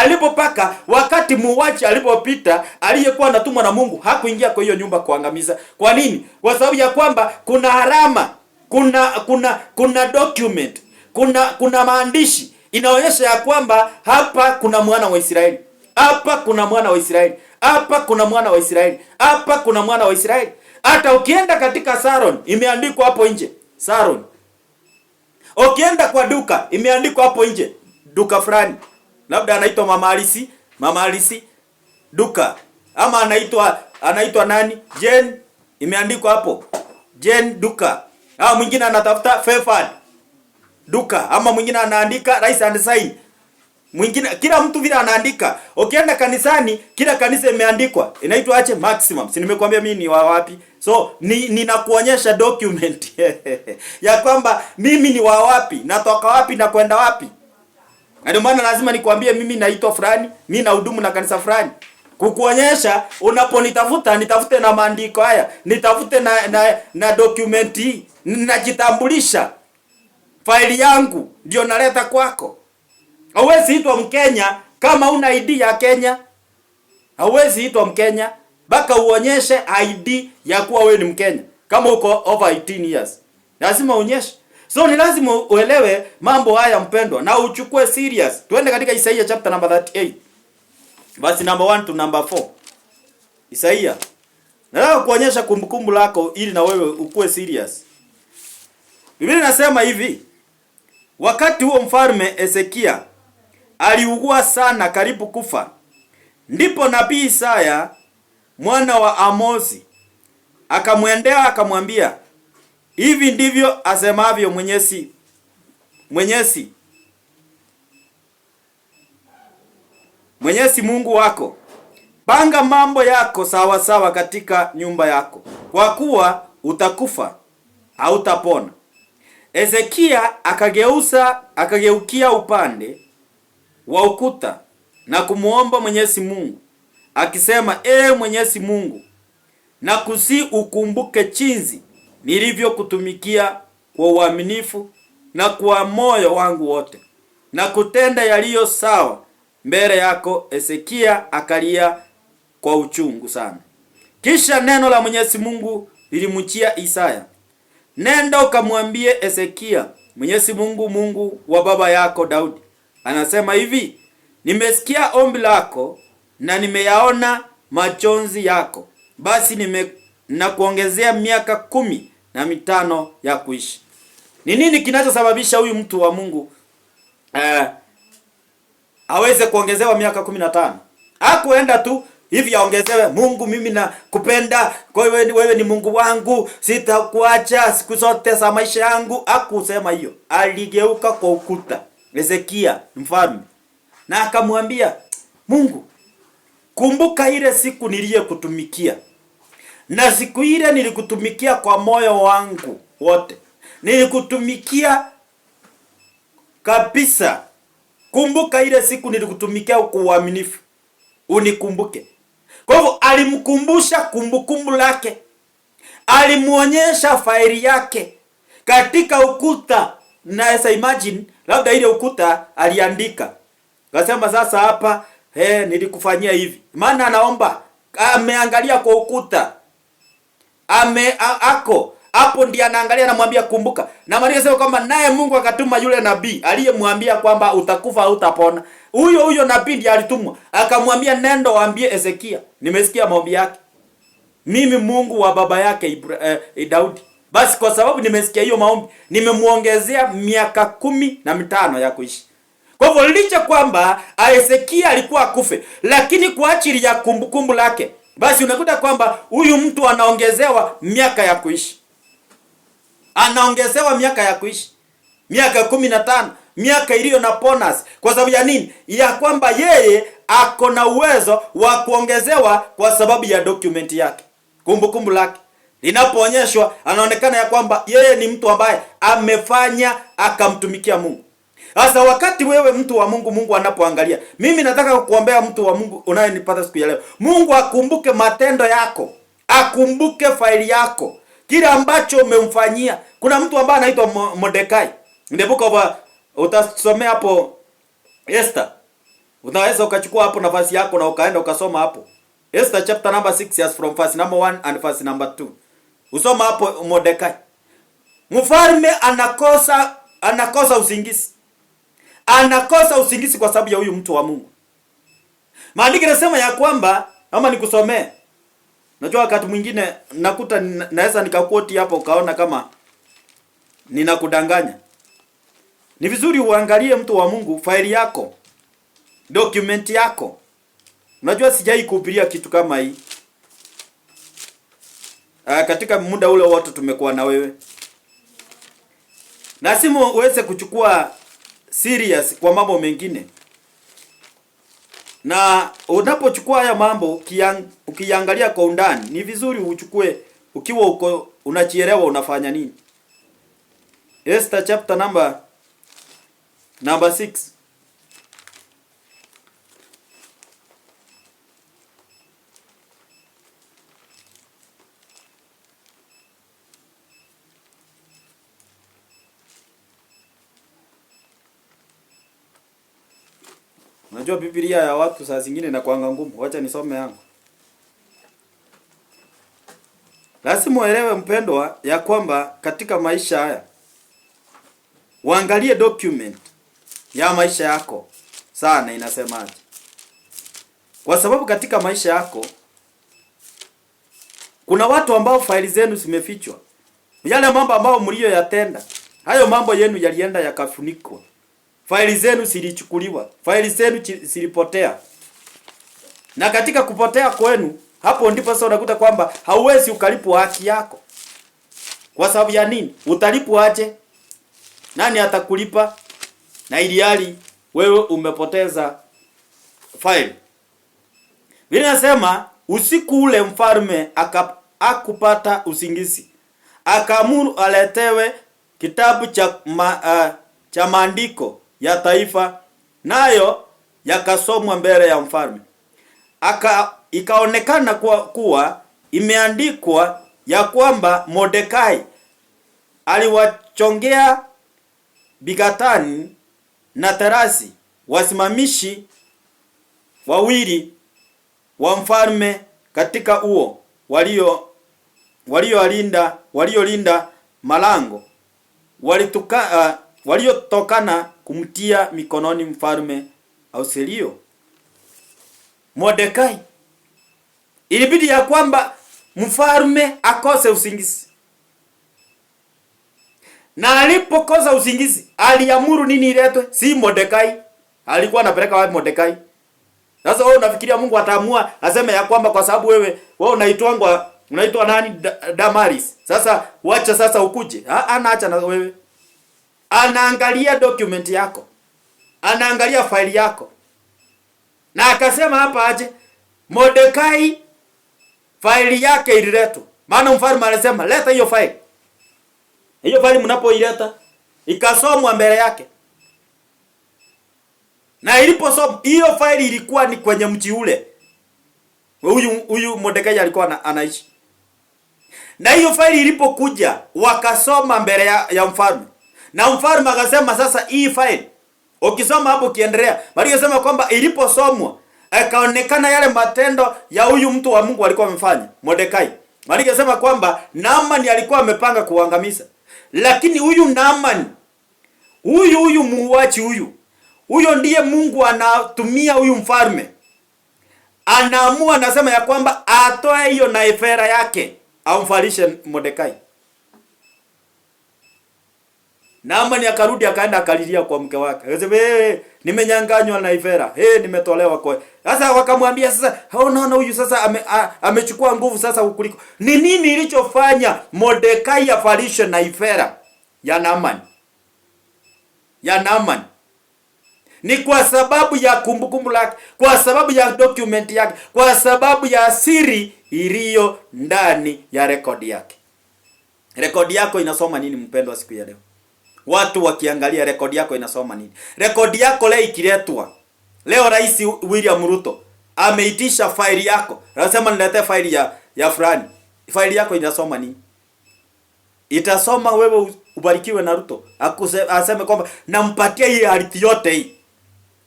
Alipopaka, wakati muuaji alipopita, aliyekuwa anatumwa na Mungu hakuingia kwa hiyo nyumba kuangamiza. Kwa nini? Kwa sababu ya kwamba kuna alama, kuna document, kuna maandishi inaonyesha ya kwamba hapa kuna mwana wa Israeli. Hapa kuna mwana wa Israeli. Hapa kuna mwana wa Israeli. Hapa kuna mwana wa Israeli. Hata ukienda katika Saron imeandikwa hapo nje, Saron. Ukienda kwa duka imeandikwa hapo nje, duka fulani. Labda anaitwa Mama Alisi duka, ama anaitwa nani? Jen, imeandikwa hapo Jen duka. Au mwingine anatafuta Fefad duka, ama mwingine anaandika Rice and Sign. Mwingine, kila mtu vile anaandika. Ukienda kanisani, kila kanisa imeandikwa. Inaitwa ache Maximum. Si nimekuambia mimi ni wa wapi? So ninakuonyesha document ya kwamba mimi ni wa wapi, natoka wapi na kwenda wapi. Ndio maana lazima nikwambie mimi naitwa fulani, mimi nahudumu na kanisa fulani. Kukuonyesha unaponitafuta, nitafute na maandiko haya, nitafute na document hii, ninajitambulisha. Faili yangu ndio naleta kwako. Hauwezi itwa Mkenya kama una ID ya Kenya. Hauwezi itwa Mkenya mpaka uonyeshe ID ya kuwa wewe ni Mkenya. Kama uko over 18 years, lazima uonyeshe. So ni lazima uelewe mambo haya mpendwa, na uchukue serious. Tuende katika Isaia chapter number 38. Verse number 1 to number 4. Isaia. Nataka kuonyesha kumbukumbu lako ili na wewe ukue serious. Biblia inasema hivi: wakati huo mfalme Hezekia aliugua sana karibu kufa. Ndipo nabii Isaya mwana wa Amozi akamwendea akamwambia, hivi ndivyo asemavyo Mwenyezi Mungu wako, panga mambo yako sawa sawa katika nyumba yako, kwa kuwa utakufa hautapona. Hezekia akageukia upande wa ukuta na kumuomba Mwenyezi Mungu akisema, Mwenyezi Mungu, nakusihi ukumbuke jinsi nilivyokutumikia kwa uaminifu na kwa moyo wangu wote, na kutenda yaliyo sawa mbele yako. Hezekia akalia kwa uchungu sana. Kisha neno la Mwenyezi Mungu lilimjia Isaya, nenda ukamwambie Hezekia, Mwenyezi Mungu, Mungu wa baba yako Daudi, anasema hivi, nimesikia ombi lako na nimeyaona majonzi yako. Basi nakuongezea miaka 15 ya kuishi. Ni nini kinachosababisha huyu mtu wa Mungu aweze kuongezewa miaka 15? Hakuenda tu hivi aongezewe, Mungu mimi na kupenda, kwa hiyo wewe ni Mungu wangu, sitakuacha siku zote za maisha yangu. Hakusema hiyo. Aligeuka kwa ukuta, Hezekia mfalme, na akamwambia Mungu, kumbuka ile siku niliyekutumikia. Na siku ile nilikutumikia kwa moyo wangu wote. Nilikutumikia kabisa. Kumbuka ile siku nilikutumikia kwa uaminifu. Unikumbuke. Kwa hivyo alimkumbusha kumbukumbu lake. Alimuonyesha faili yake katika ukuta. Na sasa imagine labda ile ukuta aliandika. Akasema sasa hapa nilikufanyia hivi. Maana anaomba, ameangalia kwa ukuta. Ako hapo ndiye anaangalia, anamwambia kumbuka. Na Maria sema kwamba naye Mungu akatuma yule nabii aliyemwambia kwamba utakufa au utapona. Huyo nabii ndiye alitumwa, akamwambia nendo waambie Hezekia, nimesikia maombi yake. Mimi Mungu wa baba yake Daudi. Basi kwa sababu nimesikia hiyo maombi, nimemuongezea miaka 15 ya kuishi. Kwa hivyo licha kwamba Hezekia alikuwa akufe, lakini kwa ajili ya kumbukumbu lake, basi unakuta kwamba huyu mtu anaongezewa miaka ya kuishi. Anaongezewa miaka ya kuishi. Miaka 15, miaka iliyo na bonus. Kwa sababu ya nini? Ya kwamba yeye ako na uwezo wa kuongezewa kwa sababu ya document yake. Kumbukumbu lake linapoonyeshwa, anaonekana ya kwamba yeye ni mtu ambaye amefanya akamtumikia Mungu. Sasa wakati wewe mtu wa Mungu, Mungu anapoangalia, mimi nataka kukuombea mtu wa Mungu unayenipata siku ya leo. Mungu akumbuke matendo yako, akumbuke faili yako, kile ambacho umemfanyia. Kuna mtu ambaye anaitwa Mordekai. Utasomea hapo Esther. Unaweza ukachukua hapo nafasi yako na ukaenda ukasoma hapo. Esther chapter number 6 as from verse number 1 and verse number 2. Usoma hapo Mordekai. Mfalme anakosa usingizi. Anakosa usingizi kwa sababu ya huyu mtu wa Mungu. Maandiko yanasema ya kwamba, ama nikusomee. Najua wakati mwingine nakuta naweza nikaquote hapo ukaona kama ninakudanganya. Ni vizuri uangalie mtu wa Mungu faili yako, document yako. Unajua sijai kuhubiria kitu kama hii. Katika muda ule wote tumekuwa na wewe. Lazima uweze kuchukua serious kwa mambo mengine. Na unapochukua haya mambo ukiangalia kwa undani, ni vizuri uchukue ukiwa uko unachielewa unafanya nini. Esther chapter number 6. Unajua Biblia ya watu saa zingine inakuanga ngumu. Wacha nisome yangu. Lazima uelewe mpendwa ya kwamba katika maisha haya uangalie document ya maisha yako sana inasemaje. Kwa sababu katika maisha yako kuna watu ambao faili zenu zimefichwa. Yale mambo ambao mlioyatenda, hayo mambo yenu yalienda yakafunikwa. Faili zenu zilichukuliwa, faili zenu zilipotea. Na katika kupotea kwenu, hapo ndipo sasa unakuta kwamba hauwezi ukalipwa haki yako. Kwa sababu ya nini? Utalipwa aje? Nani atakulipa? Na ilihali wewe umepoteza faili. Biblia inasema usiku ule mfalme akupata usingizi. Akaamuru aletewe kitabu cha maandiko ya taifa, nayo yakasomwa mbele ya mfalme. Ikaonekana kuwa imeandikwa ya kwamba Mordekai aliwachongea Bigatani na Terasi, wasimamishi wawili wa mfalme katika uo waliolinda malango, waliotokana kumtia mikononi mfalme Ahasuero. Mordekai ilibidi ya kwamba mfalme akose usingizi. Na alipokosa usingizi, aliamuru nini iletwe? Si Mordekai. Alikuwa anapeleka wapi Mordekai? Sasa wewe unafikiria Mungu ataamua aseme ya kwamba kwa sababu wewe unaitwa nani? Damaris. Sasa wacha sasa ukuje. Anaacha na wewe. Anaangalia document yako. Anaangalia faili yako. Na akasema hapa aje, Mordekai faili yake ililetwa. Maana mfalme alisema leta hiyo faili. Hiyo faili mnapoileta ikasomwa mbele yake. Na iliposomwa hiyo faili ilikuwa ni kwenye mji ule. Huyu Mordekai alikuwa anaishi. Na hiyo faili ilipokuja wakasoma mbele ya mfalme. Na mfalme akasema sasa hii faili ukisoma hapo kiendelea, bali akasema kwamba iliposomwa akaonekana yale matendo ya huyu mtu wa Mungu alikuwa amefanya Mordekai. Bali akasema kwamba Naamani alikuwa amepanga kuangamiza. Lakini huyu Naamani, huyu muuaji huyo ndiye Mungu anatumia huyu mfalme. Anaamua anasema ya kwamba atoe hiyo naifera yake amfalishe Mordekai. Naamani akarudi akaenda akalilia kwa mke wake. Akasema nimenyanganywa naifera. Nimetolewa kwa. Sasa wakamwambia sasa, unaona huyu sasa amechukua nguvu sasa kukuliko. Ni nini ilichofanya Mordekai afalishe naifera ya Naamani? Ni kwa sababu ya kumbukumbu lake, kwa sababu ya document yake, kwa sababu ya siri iliyo ndani ya rekodi yake. Rekodi yako inasoma nini mpendwa siku ya leo? Watu wakiangalia rekodi yako inasoma nini? Rekodi yako leo ikiletwa. Leo Rais William Ruto ameitisha faili yako. Anasema niletee faili ya fulani. Faili yako inasoma nini? Itasoma wewe ubarikiwe na Ruto. Aseme kwamba nampatia hii ardhi yote hii.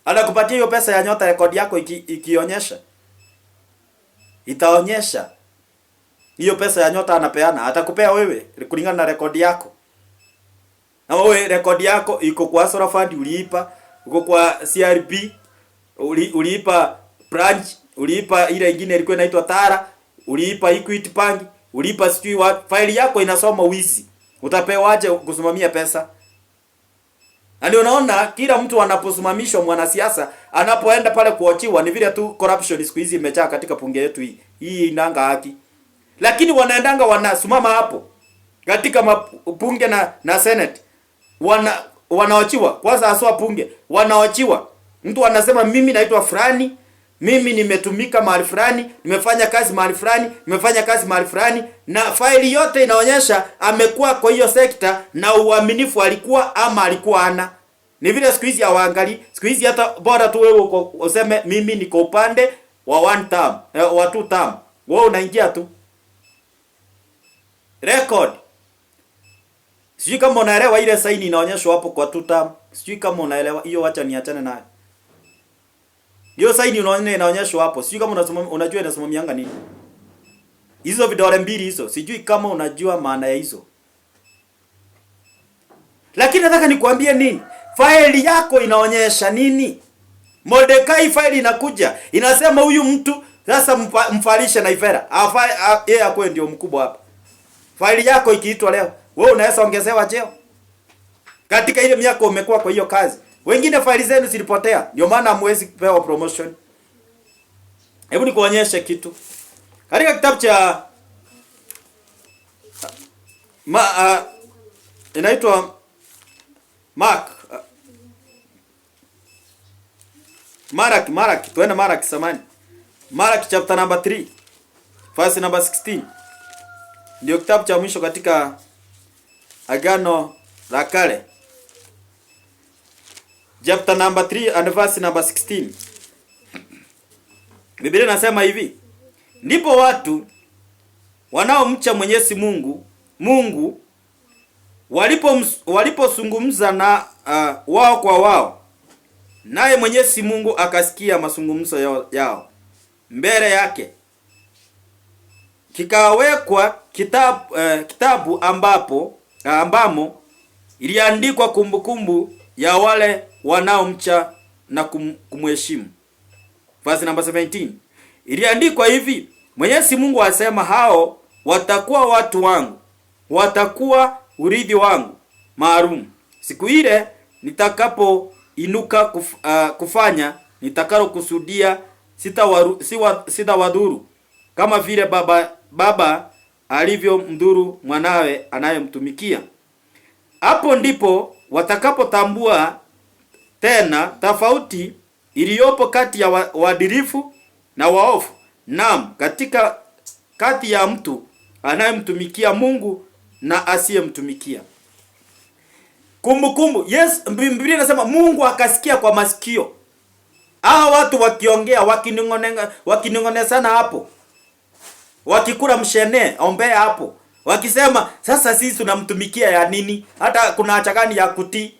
Anakupatia hiyo pesa ya nyota, rekodi yako ikionyesha. Itaonyesha. Hiyo pesa ya nyota anapeana, atakupea wewe kulingana na rekodi yako. Na wewe rekodi yako iko kwa Sora Fund uliipa, uko kwa CRB uliipa branch, uliipa ile nyingine ilikuwa inaitwa Tara, uliipa Equity Bank, uliipa sijui wapi. File yako inasoma wizi. Utapewaje kusimamia pesa? Ndio unaona kila mtu anaposimamishwa, mwanasiasa anapoenda pale kuochiwa, ni vile tu corruption siku hizi imejaa katika bunge yetu hii. Hii inanga haki. Lakini wanaendanga wanasimama hapo katika bunge na Senate. Wanaochiwa. Kwanza aswa bunge, wanaochiwa. Mtu anasema mimi naitwa fulani, mimi nimetumika mahali fulani, nimefanya kazi mahali fulani, nimefanya kazi mahali fulani, na faili yote inaonyesha amekuwa kwa hiyo sekta na uaminifu alikuwa ama alikuwa ana. Ni vile siku hizi hawaangali. Siku hizi hata bora tu wewe useme mimi niko upande wa one term, wa two term. Wewe unaingia tu. Record. Sijui kama unaelewa ile saini inaonyeshwa hapo kwa two term. Sijui kama unaelewa hiyo, acha niachane nayo. Hiyo saini inaonyeshwa hapo. Sijui kama unajua inasimamianga nini. Hizo vidole mbili hizo, sijui kama unajua maana ya hizo. Lakini nataka nikuambie nini? Faili yako inaonyesha nini? Mordekai faili inakuja, inasema huyu mtu sasa mfalishe na Ifera. Yeye akwe ndio mkubwa hapa. Faili yako ikiitwa leo, wewe unaweza ongezewa cheo. Katika ile miaka umekuwa kwa hiyo kazi. Wengine faili zenu zilipotea. Ndio maana hamwezi kupewa promotion. Hebu nikuonyeshe kitu. Katika kitabu cha inaitwa Mark, tuende Mark samani. Mark chapter number 3, verse number 16. Ndio kitabu cha mwisho katika Agano la Kale. Chapter number 3 and verse number 16. Biblia inasema hivi: ndipo watu wanaomcha Mwenyezi Mungu walipozungumza na wao kwa wao, naye Mwenyezi Mungu akasikia mazungumzo yao. Mbele yake kikawekwa kitabu ambamo iliandikwa kumbukumbu ya wale wanaomcha na kumheshimu. Verse number 17. Iliandikwa hivi: Mwenyezi Mungu asema, hao watakuwa watu wangu, watakuwa urithi wangu maalum. Siku ile nitakapoinuka kufanya nitakalo kusudia, sitawadhuru kama vile baba alivyomdhuru mwanawe anayemtumikia. Hapo ndipo watakapotambua tena tofauti iliyopo kati ya waadilifu na waovu, naam, katika kati ya mtu anayemtumikia Mungu na asiyemtumikia. Kumbukumbu. Yes, Biblia inasema Mungu akasikia kwa masikio. Hao watu wakiongea, wakinong'onezana hapo. Wakikula mshene, ombea hapo. Wakisema, sasa sisi tunamtumikia ya nini? Hata kuna haja gani ya kutii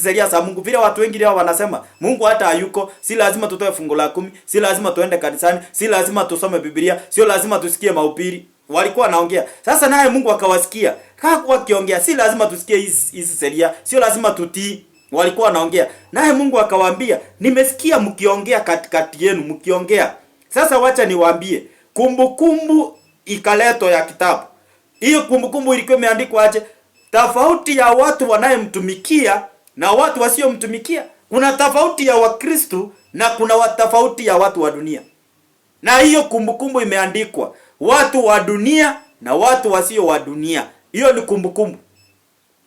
sheria za Mungu? Vile watu wengi leo wanasema, Mungu hata hayuko, si lazima tutoe fungu la 10, si lazima tuende kanisani, si lazima tusome Biblia, sio lazima tusikie mahubiri. Walikuwa wanaongea. Sasa naye Mungu akawasikia. Hakuwa akiongea, si lazima tusikie hizi sheria, sio lazima tutii. Walikuwa wanaongea. Naye Mungu akawaambia, nimesikia mkiongea katikati yenu mkiongea. Sasa wacha niwaambie, kumbukumbu ikaletwa ya kitabu. Hiyo kumbukumbu ilikuwa imeandikwa aje? Tofauti ya watu wanayemtumikia na watu wasiomtumikia. Kuna tofauti ya Wakristo na kuna tofauti ya watu wa dunia. Na hiyo kumbukumbu imeandikwa watu wa dunia na watu wasio wa dunia. Hiyo ni kumbukumbu.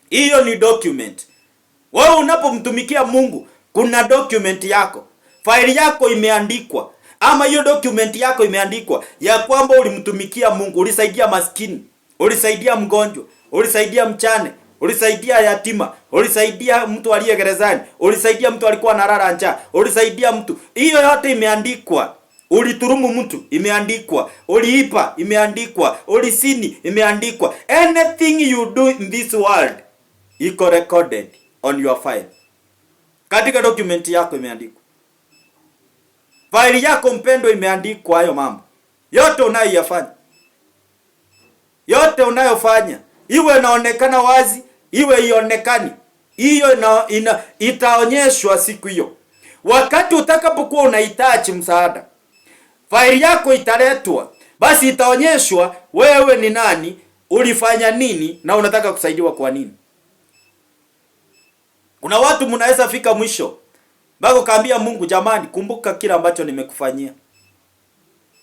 Hiyo ni document. Wewe unapomtumikia Mungu, kuna document yako. Faili yako imeandikwa. Ama hiyo document yako imeandikwa ya kwamba ulimtumikia Mungu, ulisaidia maskini, ulisaidia mgonjwa, ulisaidia mchane, ulisaidia yatima, ulisaidia mtu aliye gerezani, ulisaidia mtu alikuwa analala njaa, ulisaidia mtu. Hiyo yote imeandikwa. Uliturumu mtu, imeandikwa. Uliipa, imeandikwa. Ulisini, imeandikwa. Anything you do in this world iko recorded on your file. Katika document yako imeandikwa. Faili yako mpendo imeandikwa hayo mambo. Yote unayoyafanya. Yote unayofanya, iwe inaonekana wazi, iwe ionekani, hiyo itaonyeshwa siku hiyo. Wakati utakapokuwa unahitaji msaada, faili yako italetwa, basi itaonyeshwa wewe ni nani, ulifanya nini na unataka kusaidiwa kwa nini. Kuna watu mnaweza fika mwisho mpaka kaambia Mungu, jamani, kumbuka kila ambacho nimekufanyia.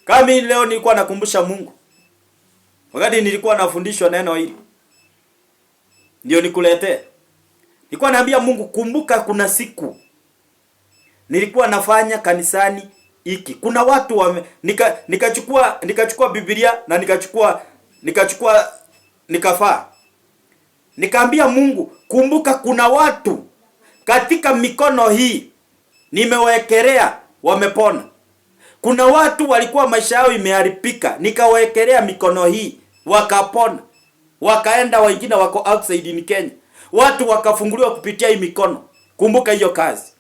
Kama leo nilikuwa nakumbusha Mungu wakati nilikuwa nafundishwa neno hili, ndio nikuletee. Nilikuwa naambia Mungu, kumbuka kuna siku nilikuwa nafanya kanisani hiki. Kuna watu nikachukua Biblia na nikafaa. Nikaambia Mungu, kumbuka kuna watu katika mikono hii nimewekelea wamepona. Kuna watu walikuwa maisha yao imeharibika, nikawekelea mikono hii wakapona. Wakaenda wengine wako outside in Kenya. Watu wakafunguliwa kupitia hii mikono. Kumbuka hiyo kazi.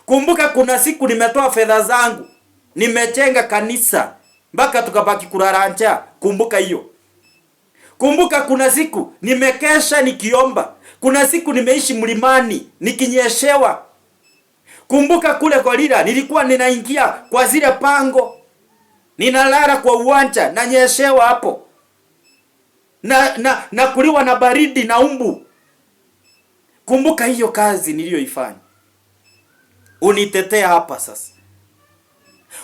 Kumbuka kuna siku nimetoa fedha zangu, nimejenga kanisa mpaka tukabaki kulala njaa. Kumbuka hiyo. Kumbuka kuna siku nimekesha nikiomba. Kuna siku nimeishi mlimani nikinyeshewa. Kumbuka kule kwa Lila nilikuwa ninaingia kwa zile pango, ninalala kwa uwanja na nyeshewa hapo, na kuliwa na baridi na umbu. Kumbuka hiyo kazi niliyoifanya. Unitetea hapa sasa.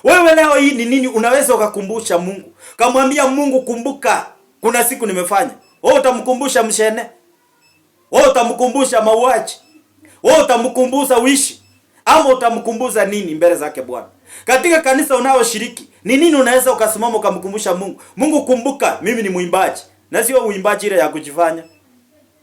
Wewe leo hii ni nini unaweza ukakumbusha Mungu? Kamwambia Mungu, kumbuka kuna siku nimefanya. Wewe utamkumbusha mshene? Wewe utamkumbusha mauaji? Wewe utamkumbusha wishi? Ama utamkumbuza nini mbele zake Bwana? Katika kanisa unaoshiriki, ni nini unaweza ukasimama ukamkumbusha Mungu? Mungu, kumbuka mimi ni muimbaji na sio uimbaji ile ya kujifanya.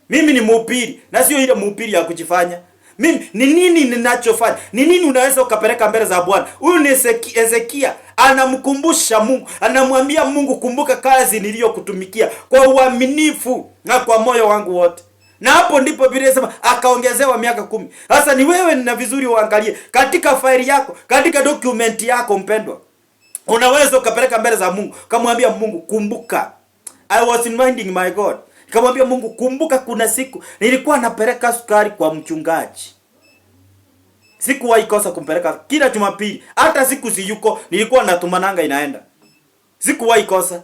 Mimi ni mhubiri na sio ile mhubiri ya kujifanya. Mimi ni nini ninachofanya? Ni nini unaweza ukapeleka mbele za Bwana? Huyu ni Ezekia, anamkumbusha Mungu, anamwambia Mungu, kumbuka kazi niliyokutumikia kwa uaminifu na kwa moyo wangu wote. Na hapo ndipo Biblia inasema akaongezewa miaka 10. Sasa ni wewe na vizuri uangalie katika faili yako, katika document yako mpendwa. Unaweza ukapeleka mbele za Mungu, kamwambia Mungu, kumbuka I was reminding my God. Kamwambia Mungu, kumbuka kuna siku nilikuwa napeleka sukari kwa mchungaji. Sikuwahi kosa kumpeleka kila Jumapili. Hata siku siyuko nilikuwa natumananga inaenda. Sikuwahi kosa.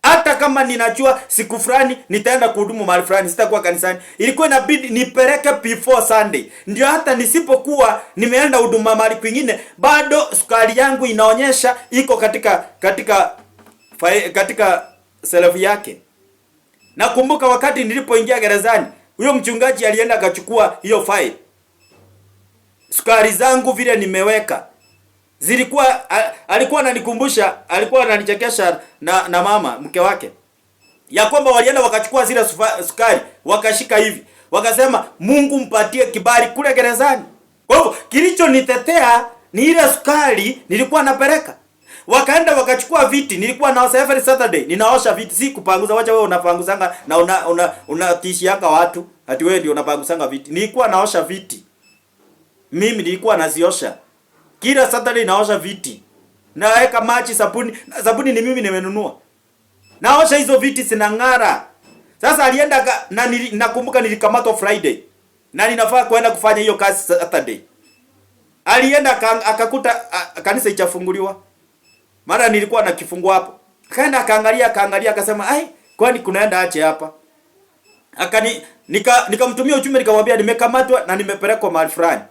Hata kama ninajua siku fulani nitaenda kuhudumu mahali fulani, sitakuwa kanisani, ilikuwa inabidi nipeleke before Sunday. Ndio hata nisipokuwa nimeenda huduma mahali kwingine, bado sukari yangu inaonyesha iko katika selefu yake. Nakumbuka wakati nilipoingia gerezani, huyo mchungaji alienda akachukua hiyo file. Sukari zangu vile nimeweka zilikuwa, alikuwa ananikumbusha, alikuwa ananichekesha na mama mke wake, ya kwamba walienda wakachukua zile sukari wakashika hivi, wakasema Mungu mpatie kibali kule gerezani. Kwa hivyo kilichonitetea ni ile sukari nilikuwa napeleka. Wakaenda wakachukua viti, nilikuwa naosha every Saturday, ninaosha viti, si kupanguza. Wacha wewe unapanguzanga na unatishianga watu ati wewe ndio unapanguzanga viti. Nilikuwa naosha viti. Mimi nilikuwa naziosha. Kila Saturday naosha viti. Naweka maji, sabuni ni mimi nimenunua. Naosha hizo viti zinang'ara. Sasa alienda nakumbuka nilikamatwa Friday. Na ninafaa kwenda kufanya hiyo kazi Saturday. Alienda akakuta kanisa ichafunguliwa. Mara nilikuwa na kifungu hapo. Kaenda akaangalia akasema, "Ai, kwani kunaenda aje hapa?" Nikamtumia ujumbe nikamwambia nimekamatwa na nimepelekwa mahali fulani.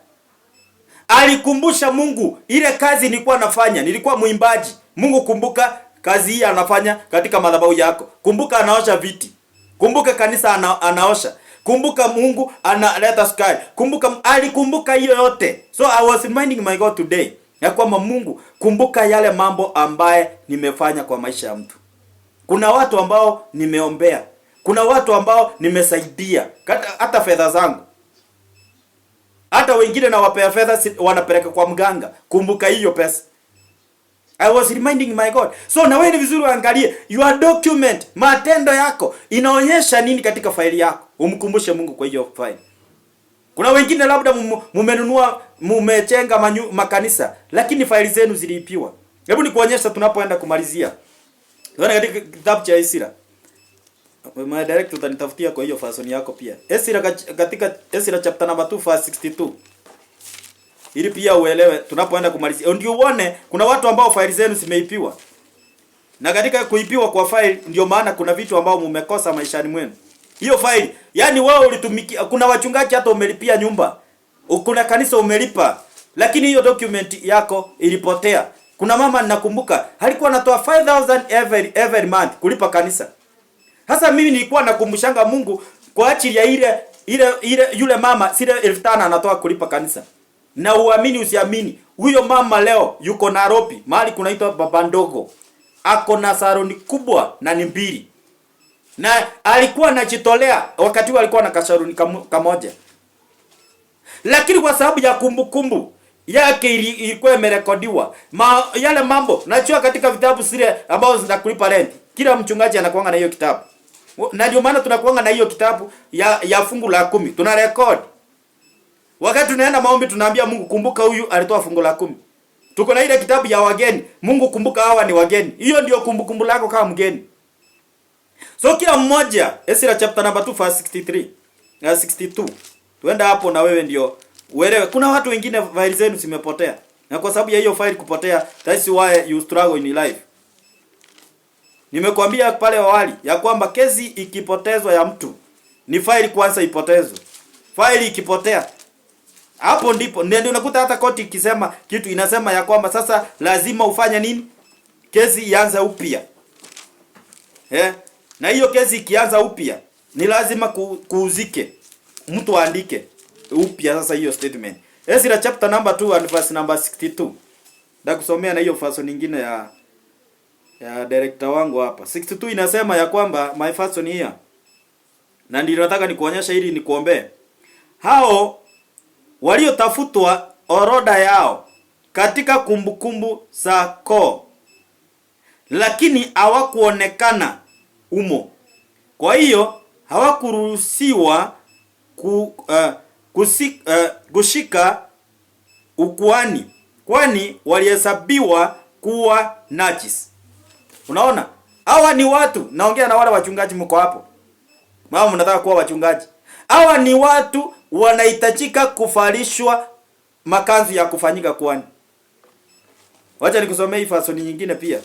Alikumbusha Mungu ile kazi nilikuwa nafanya, nilikuwa muimbaji. Mungu, kumbuka kazi hii anafanya katika madhabahu yako. Kumbuka anaosha viti. Kumbuka kanisa anaosha. Kumbuka Mungu analeta sukari. Alikumbuka hiyo yote. So I was reminding my God today ya kwamba Mungu, kumbuka yale mambo ambaye nimefanya kwa maisha ya mtu. Kuna watu ambao nimeombea. Kuna watu ambao nimesaidia. Hata fedha zangu. Hata wengine na wapea fedha wanapeleka kwa mganga. Kumbuka hiyo pesa. I was reminding my God. So na wewe ni vizuri uangalie your document, matendo yako inaonyesha nini katika faili yako. Umkumbushe Mungu kwa hiyo faili. Kuna wengine labda mumenunua mumechenga makanisa lakini faili zenu ziliipiwa. Hebu nikuonyesha tunapoenda kumalizia. Tuone katika kitabu cha Esra. My director utanitafutia kwa hiyo version yako pia. Esra katika Esra chapter number 2 verse 62. Ili pia uelewe tunapoenda kumalizia. Ndio uone kuna watu ambao faili zenu zimeipiwa. Na katika kuipiwa kwa faili ndio maana kuna vitu ambao mmekosa maishani mwenu. Hiyo faili, yani wao ulitumikia, kuna wachungaji hata umelipia nyumba. Kuna kanisa umelipa, lakini hiyo document yako ilipotea. Kuna mama ninakumbuka, alikuwa anatoa 5000 every month kulipa kanisa. Sasa mimi nilikuwa nakumbushanga Mungu kwa ajili ya ile yule mama sile 1500 anatoa kulipa kanisa. Na uamini usiamini, huyo mama leo yuko Nairobi, mahali kunaitwa Baba Ndogo. Ako na saloni kubwa na ni mbili. Na alikuwa anajitolea wakati alikuwa na kasharuni kamoja. Lakini kwa sababu ya kumbukumbu yake ilikuwa imerekodiwa. Yale mambo najua katika vitabu zile ambao zinakulipa rent. Kila mchungaji anakuanga na hiyo kitabu. Na ndio maana tunakuanga na hiyo kitabu ya fungu la 10. Tuna record. Wakati tunaenda maombi tunaambia Mungu kumbuka huyu alitoa fungu la 10. Tuko na ile kitabu ya wageni. Mungu kumbuka hawa ni wageni. Hiyo ndio kumbukumbu lako kama mgeni. So kila mmoja, Esra chapter number 2 verse 63 na 62. Tuenda hapo na wewe ndio uelewe. Kuna watu wengine faili zenu zimepotea. Na kwa sababu ya hiyo faili kupotea, that's why you struggle in life. Nimekuambia pale awali ya kwamba kesi ikipotezwa ya mtu ni faili kwanza ipotezwe. Faili ikipotea hapo ndipo ndio unakuta hata koti ikisema kitu inasema ya kwamba sasa lazima ufanye nini? Kesi ianze upya. Na hiyo kesi ikianza upya ni lazima kuuzike. Mtu aandike upya sasa hiyo statement. Esra chapter number 2 and verse number 62. Ndakusomea na hiyo version nyingine ya director wangu hapa. 62 inasema ya kwamba my version here. Na ndio nataka nikuonyesha ili nikuombee. Hao waliotafutwa orodha yao katika kumbukumbu za koo, lakini hawakuonekana umo. Kwa hiyo hawakuruhusiwa kushika ukuhani, kwani walihesabiwa kuwa najis. Unaona? Hawa ni watu, naongea na wale wachungaji mko hapo. Mama mnataka kuwa wachungaji. Hawa ni watu wanahitajika kuvalishwa makazi ya kufanyika kuhani. Wacha nikusomee hii version nyingine pia.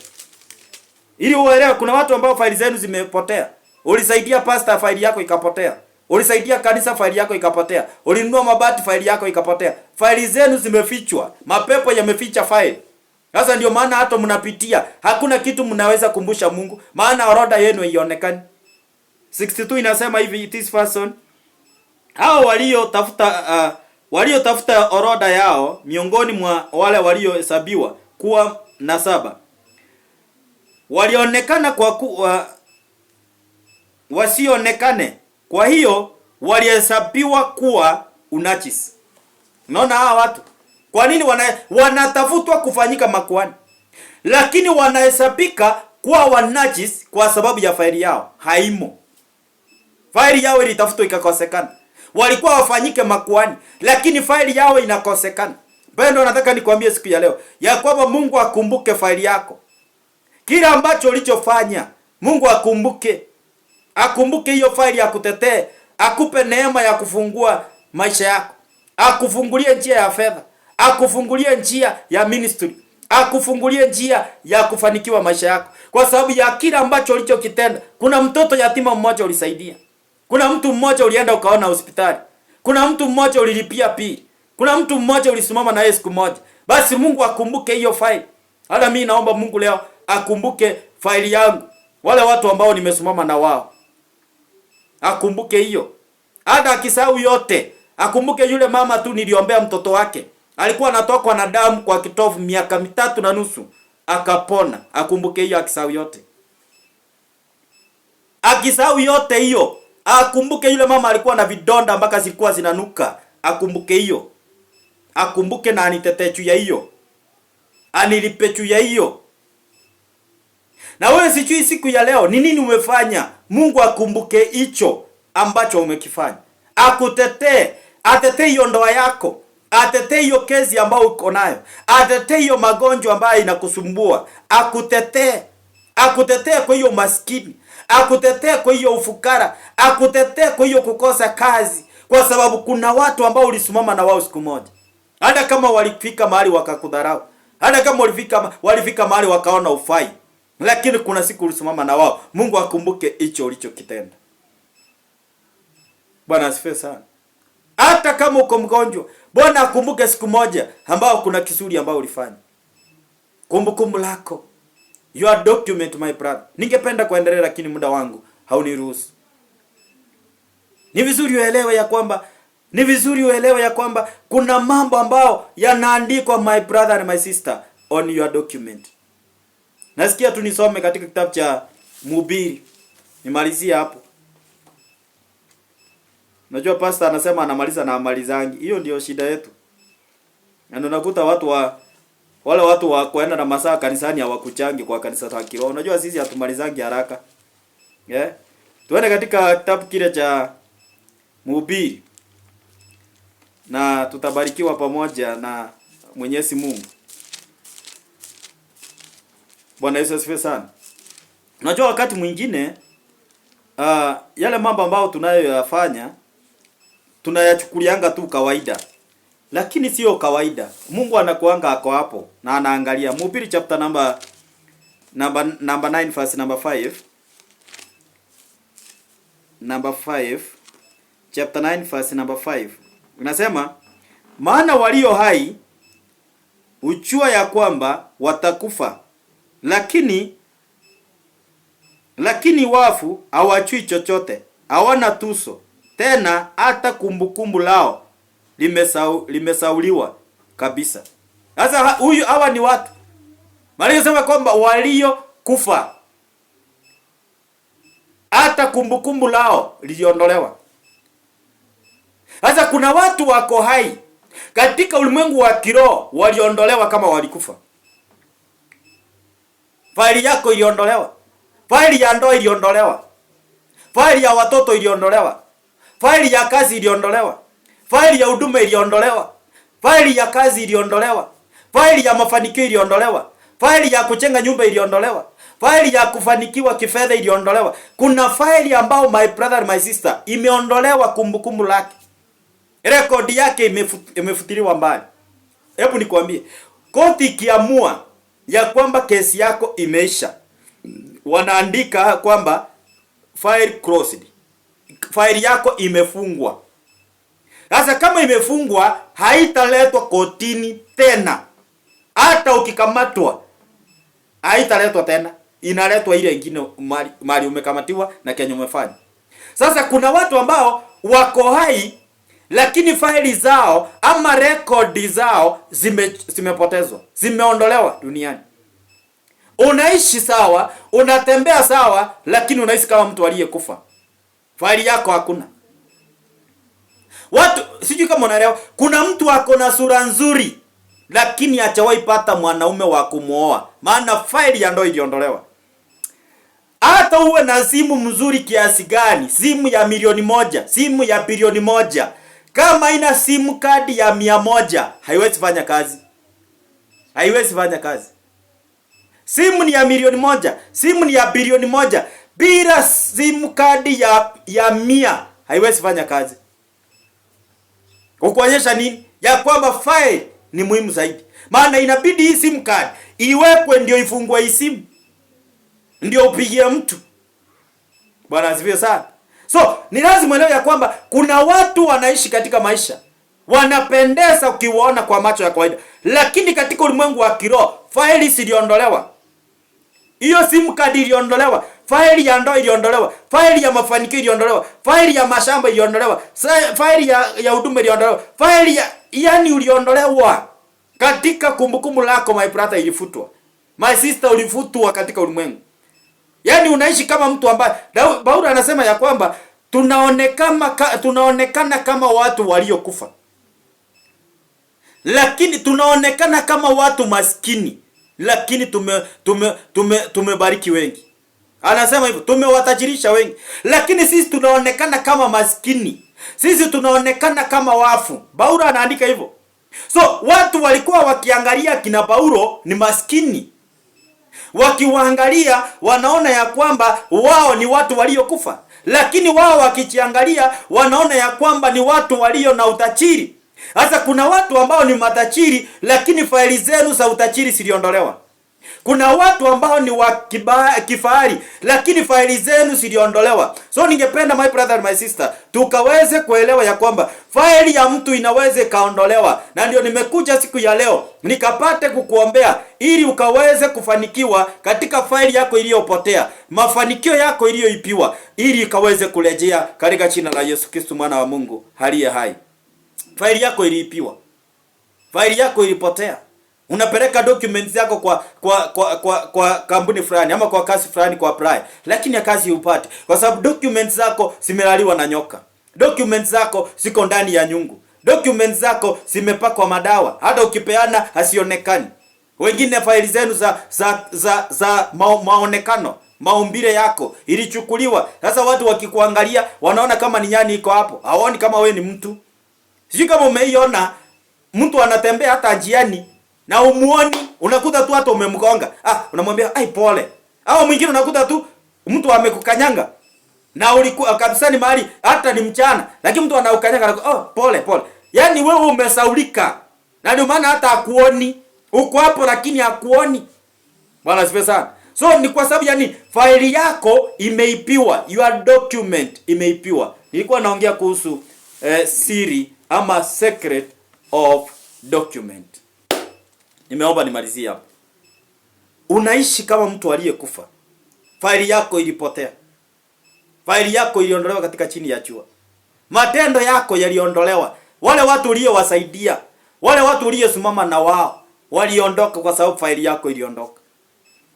Ili uelewe kuna watu ambao faili zenu zimepotea. Ulisaidia pastor faili yako ikapotea. Ulisaidia kanisa faili yako ikapotea. Ulinunua mabati faili yako ikapotea. Faili zenu zimefichwa. Mapepo yameficha faili. Sasa ndio maana hata mnapitia. Hakuna kitu mnaweza kumbusha Mungu. Maana orodha yenu haionekani. 62 inasema hivi this person. Hao waliotafuta orodha yao miongoni mwa wale waliohesabiwa kuwa nasaba. Walionekana kwa wasionekane. Kwa hiyo walihesabiwa kuwa unajisi. Unaona hawa watu? Kwa nini wanatafutwa kufanyika makuhani? Lakini wanahesabika kuwa wanajisi kwa sababu ya faili yao haimo. Faili yao ilitafutwa ikakosekana. Walikuwa wafanyike makuhani, lakini faili yao inakosekana. Bado nataka nikwambie siku ya leo ya kwamba Mungu akumbuke faili yako. Kila ambacho ulichofanya, Mungu akumbuke. Akumbuke hiyo faili ya kutetee, akupe neema ya kufungua maisha yako. Akufungulie njia ya fedha, akufungulie njia ya ministry, akufungulie njia ya kufanikiwa maisha yako. Kwa sababu ya kila ambacho ulichokitenda. Kuna mtoto yatima mmoja ulisaidia. Kuna mtu mmoja ulienda ukaona hospitali. Kuna mtu mmoja ulilipia pili. Kuna mtu mmoja ulisimama na yeye siku moja. Basi Mungu akumbuke hiyo faili. Hata mimi naomba Mungu leo akumbuke faili yangu. Wale watu ambao nimesimama na wao. Akumbuke hiyo. Hata akisahau yote, akumbuke yule mama tu niliombea mtoto wake. Alikuwa anatokwa na damu kwa kitovu miaka 3.5. Akapona. Akumbuke hiyo akisahau yote. Akisahau yote hiyo. Akumbuke yule mama alikuwa na vidonda mpaka zilikuwa zinanuka. Akumbuke hiyo. Akumbuke na anitetee juu ya hiyo. Anilipe juu ya hiyo. Na wewe sijui siku ya leo ni nini umefanya. Mungu akumbuke hicho ambacho umekifanya. Akutetee, atetee hiyo ndoa yako, atetee hiyo kesi ambayo uko nayo, atetee hiyo magonjwa ambayo inakusumbua, akutetee. Akutetee kwa hiyo maskini, akutetee kwa hiyo ufukara, akutetee kwa hiyo kukosa kazi, kwa sababu kuna watu ambao ulisimama na wao siku moja. Hata kama walifika mahali wakakudharau, hata kama walifika mahali wakaona ufai, lakini kuna siku ulisimama na wao. Mungu akumbuke hicho ulichokitenda. Bwana asifiwe sana. Hata kama uko mgonjwa, Bwana akumbuke siku moja ambao kuna kizuri ambao ulifanya. Kumbukumbu lako, your document my brother. Ningependa kuendelea lakini muda wangu hauniruhusu. Ni vizuri uelewe ya kwamba kuna mambo ambao yanaandikwa my brother and my sister on your document. Nasikia tu nisome katika kitabu cha Mhubiri. Nimalizie hapo. Najua pastor anasema anamaliza na amalizangi. Hiyo ndio shida yetu. Na unakuta wale watu wa kuenda na masaa kanisani hawakuchangi kwa kanisa la kiroho. Unajua sisi hatumalizangi haraka. Tuende katika kitabu kile cha Mhubiri. Na tutabarikiwa pamoja na Mwenyezi Mungu. Bwana Yesu asifiwe sana. Unajua wakati mwingine yale mambo ambayo tunayoyafanya tunayachukulianga tu kawaida. Lakini sio kawaida. Mungu anakuanga ako hapo na anaangalia. Mhubiri chapter number 9 verse number 5. Number 5. Chapter 9 verse number 5. Unasema, maana walio hai hujua ya kwamba watakufa, lakini wafu hawajui chochote, hawana tuso tena, hata kumbukumbu lao limesauliwa kabisa. Sasa hawa ni watu walisema kwamba walio kufa, hata kumbukumbu lao liliondolewa. Sasa kuna watu wako hai katika ulimwengu wa kiroho waliondolewa kama walikufa. Faili yako iliondolewa. Faili ya ndoa iliondolewa. Faili ya watoto iliondolewa. Faili ya kazi iliondolewa. Faili ya huduma iliondolewa. Faili ya kazi iliondolewa. Faili ya mafanikio iliondolewa. Faili ya kujenga nyumba iliondolewa. Faili ya kufanikiwa kifedha iliondolewa. Kuna faili ambao my brother and my sister imeondolewa kumbukumbu lake. Rekodi yake imefutiliwa mbali. Hebu nikwambie, koti ikiamua ya kwamba kesi yako imeisha, wanaandika kwamba file closed. File yako imefungwa. Sasa kama imefungwa, haitaletwa kotini tena. Hata ukikamatwa, haitaletwa tena. Inaletwa ile nyingine mali umekamatiwa na kenye umefanya. Sasa kuna watu ambao wako hai, lakini faili zao ama rekodi zao zimepotezwa, zimeondolewa duniani. Unaishi sawa, unatembea sawa, lakini unaishi kama mtu aliyekufa. Faili yako hakuna. Watu sijui kama unaelewa, kuna mtu ako na sura nzuri lakini hajawahi pata mwanaume wa kumuoa, maana faili ya ndoa iliondolewa. Hata uwe na simu mzuri kiasi gani, simu ya milioni 1, simu ya bilioni 1, kama ina simu kadi ya 100, haiwezi fanya kazi. Haiwezi fanya kazi. Simu ni ya milioni 1, simu ni ya bilioni 1, bila simu kadi ya 100 haiwezi fanya kazi. Kukuonyesha nini? Ya kwamba file ni muhimu zaidi. Maana inabidi hii simu card iwekwe ndio ifungwe hii simu, ndio upigie mtu. Bwana asifiwe sana. So, ni lazima uelewe ya kwamba kuna watu wanaishi katika maisha, wanapendeza ukiwaona kwa macho ya kawaida, lakini katika ulimwengu wa kiroho faili ziliondolewa. Hiyo simu card iliondolewa, faili ya ndoa iliondolewa, faili ya mafanikio iliondolewa, faili ya mashamba iliondolewa, faili ya huduma iliondolewa, faili yani uliondolewa. Katika kumbukumbu lako my brother ilifutwa. My sister ulifutwa katika ulimwengu. Yani unaishi kama mtu ambaye Paulo anasema ya kwamba tunaonekana kama watu waliokufa. Lakini tunaonekana kama watu maskini, lakini tumebariki wengi. Anasema hivyo, tumewatajirisha wengi. Lakini sisi tunaonekana kama maskini, Sisi tunaonekana kama wafu. Paulo anaandika hivyo. So watu walikuwa wakiangalia kina Paulo ni maskini. Wakiwaangalia wanaona ya kwamba wao ni watu waliokufa. Lakini wao wakijiangalia wanaona ya kwamba ni watu walio na utajiri. Sasa kuna watu ambao ni matajiri lakini faili zenu za utajiri ziliondolewa. Kuna watu ambao ni wa kifahari lakini faili zenu ziliondolewa. So ningependa my brother and my sister tukaweze kuelewa ya kwamba faili ya mtu inaweze kaondolewa, na ndio nimekuja siku ya leo nikapate kukuombea ili ukaweze kufanikiwa katika faili yako iliyopotea, mafanikio yako iliyoipiwa, ili ikaweze kurejea katika jina la Yesu Kristo mwana wa Mungu aliye hai. Faili yako iliipiwa, faili yako ilipotea. Unapeleka documents zako kwa kampuni fulani ama kwa kazi fulani kwa apply, lakini ya kazi upate kwa sababu documents zako zimelaliwa na nyoka. Documents zako ziko ndani ya nyungu. Documents zako zimepakwa madawa, hata ukipeana hasionekani. Wengine faili zenu za maonekano, maumbile yako ilichukuliwa. Sasa watu wakikuangalia wanaona kama ni nyani iko hapo. Hawaoni kama we ni mtu. Sijui kama umeiona mtu anatembea hata njiani na umuoni, unakuta tu hata umemgonga. Unamwambia ai pole. Au mwingine unakuta tu mtu amekukanyanga. Na ulikuwa kabisa ni mahali hata ni mchana, lakini mtu anaukanyanga pole pole. Yaani wewe umesaulika. Na ndio maana hata hakuoni. Uko hapo lakini hakuoni. Bwana asifiwe sana. So ni kwa sababu yani faili yako imeipiwa, your document imeipiwa. Nilikuwa naongea kuhusu siri ama secret of document. Nimeomba nimalizie hapo. Unaishi kama mtu aliyekufa. Faili yako ilipotea. Faili yako iliondolewa katika chini ya jua. Matendo yako yaliondolewa. Wale watu uliowasaidia, wale watu uliosimama na wao waliondoka kwa sababu faili yako iliondoka.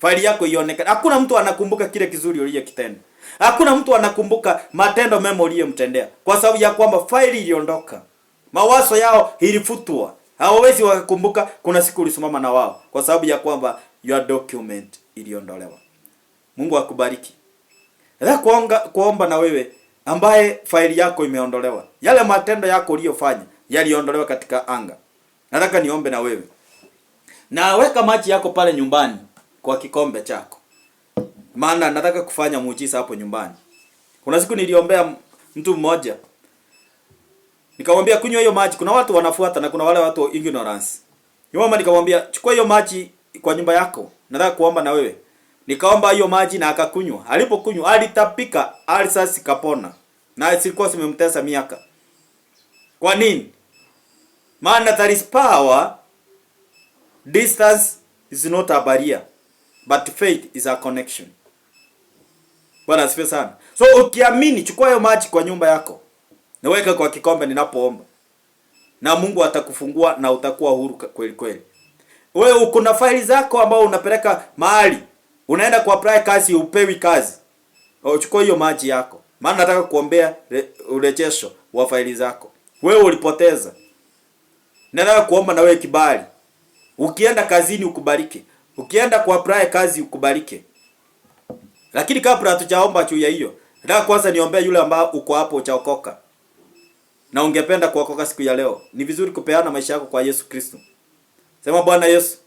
Faili yako ionekana. Hakuna mtu anakumbuka kile kizuri uliyokitenda. Hakuna mtu anakumbuka matendo mema uliyomtendea kwa sababu ya kwamba faili iliondoka. Mawazo yao ilifutwa. Hawawezi wakakumbuka kuna siku ulisimama na wao kwa sababu ya kwamba your document iliondolewa. Mungu akubariki. Nataka kuomba na wewe ambaye faili yako imeondolewa. Yale matendo yako uliyofanya yaliondolewa katika anga. Nataka niombe na wewe. Na weka maji yako pale nyumbani kwa kikombe chako. Maana nataka kufanya muujiza hapo nyumbani. Kuna siku niliombea mtu mmoja. Nikamwambia kunywa hiyo maji. Kuna watu wanafuata na kuna wale watu ignorance. Mama nikamwambia chukua hiyo maji kwa nyumba yako. Nataka kuomba na wewe. Nikaomba hiyo maji na akakunywa. Alipokunywa alitapika, alisasi kapona. Na silikuwa simemtesa miaka. Kwa nini? Maana there is power. Distance is not a barrier, but faith is a connection. Bwana asifiwe sana. So ukiamini, chukua hiyo maji kwa nyumba yako. Naweka kwa kikombe ninapoomba. Na Mungu atakufungua na utakuwa huru kweli kweli. Wewe uko na faili zako ambao unapeleka mahali. Unaenda ku apply kazi, upewi kazi. Chukua hiyo maji yako. Maana nataka kuombea urejesho wa faili zako. Wewe ulipoteza. Nataka kuomba na wewe kibali. Ukienda kazini ukubariki. Ukienda ku apply kazi ukubariki. Lakini kabla hatujaomba juu ya hiyo, nataka kwanza niombee yule ambao uko hapo uchaokoka. Na ungependa kuokoka siku ya leo. Ni vizuri kupeana maisha yako kwa Yesu Kristo. Sema Bwana Yesu,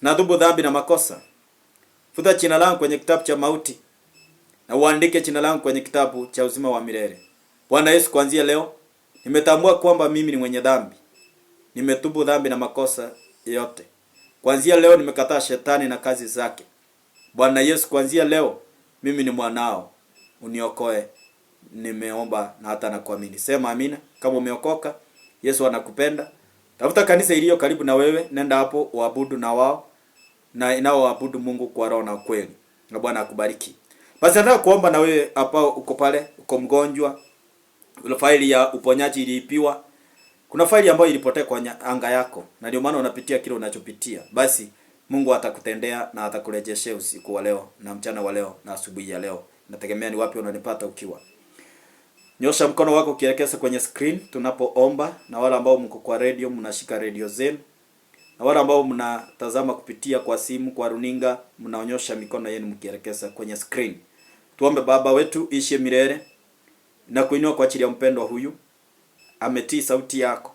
natubu dhambi na makosa. Futa jina langu kwenye kitabu cha mauti na uandike jina langu kwenye kitabu cha uzima wa milele. Bwana Yesu, kuanzia leo nimetambua kwamba mimi ni mwenye dhambi. Nimetubu dhambi na makosa yote. Kuanzia leo nimekataa shetani na kazi zake. Bwana Yesu, kuanzia leo mimi ni mwanao. Uniokoe. Nimeomba na hata nakuamini. Sema amina kama umeokoka. Yesu anakupenda. Tafuta kanisa iliyo karibu na wewe, nenda hapo uabudu na wao na inaoabudu Mungu kwa roho na kweli. Na Bwana akubariki. Basi nataka kuomba na wewe hapa uko pale, uko mgonjwa. Ile faili ya uponyaji iliipiwa. Kuna faili ambayo ilipotea kwa anga yako na ndio maana unapitia kile unachopitia. Basi Mungu atakutendea na atakurejeshea usiku wa leo na mchana wa leo na asubuhi ya leo. Nategemea ni wapi unanipata ukiwa. Nyosha mkono wako ukielekeza kwenye screen tunapoomba, na wale ambao mko kwa radio mnashika radio zenu. Na wale ambao mnatazama kupitia kwa simu, kwa runinga, mnaonyosha mikono yenu mkielekeza kwenye screen. Tuombe. Baba wetu ishiye milele, na kuinua kwa ajili ya mpendwa huyu. Ametii sauti yako.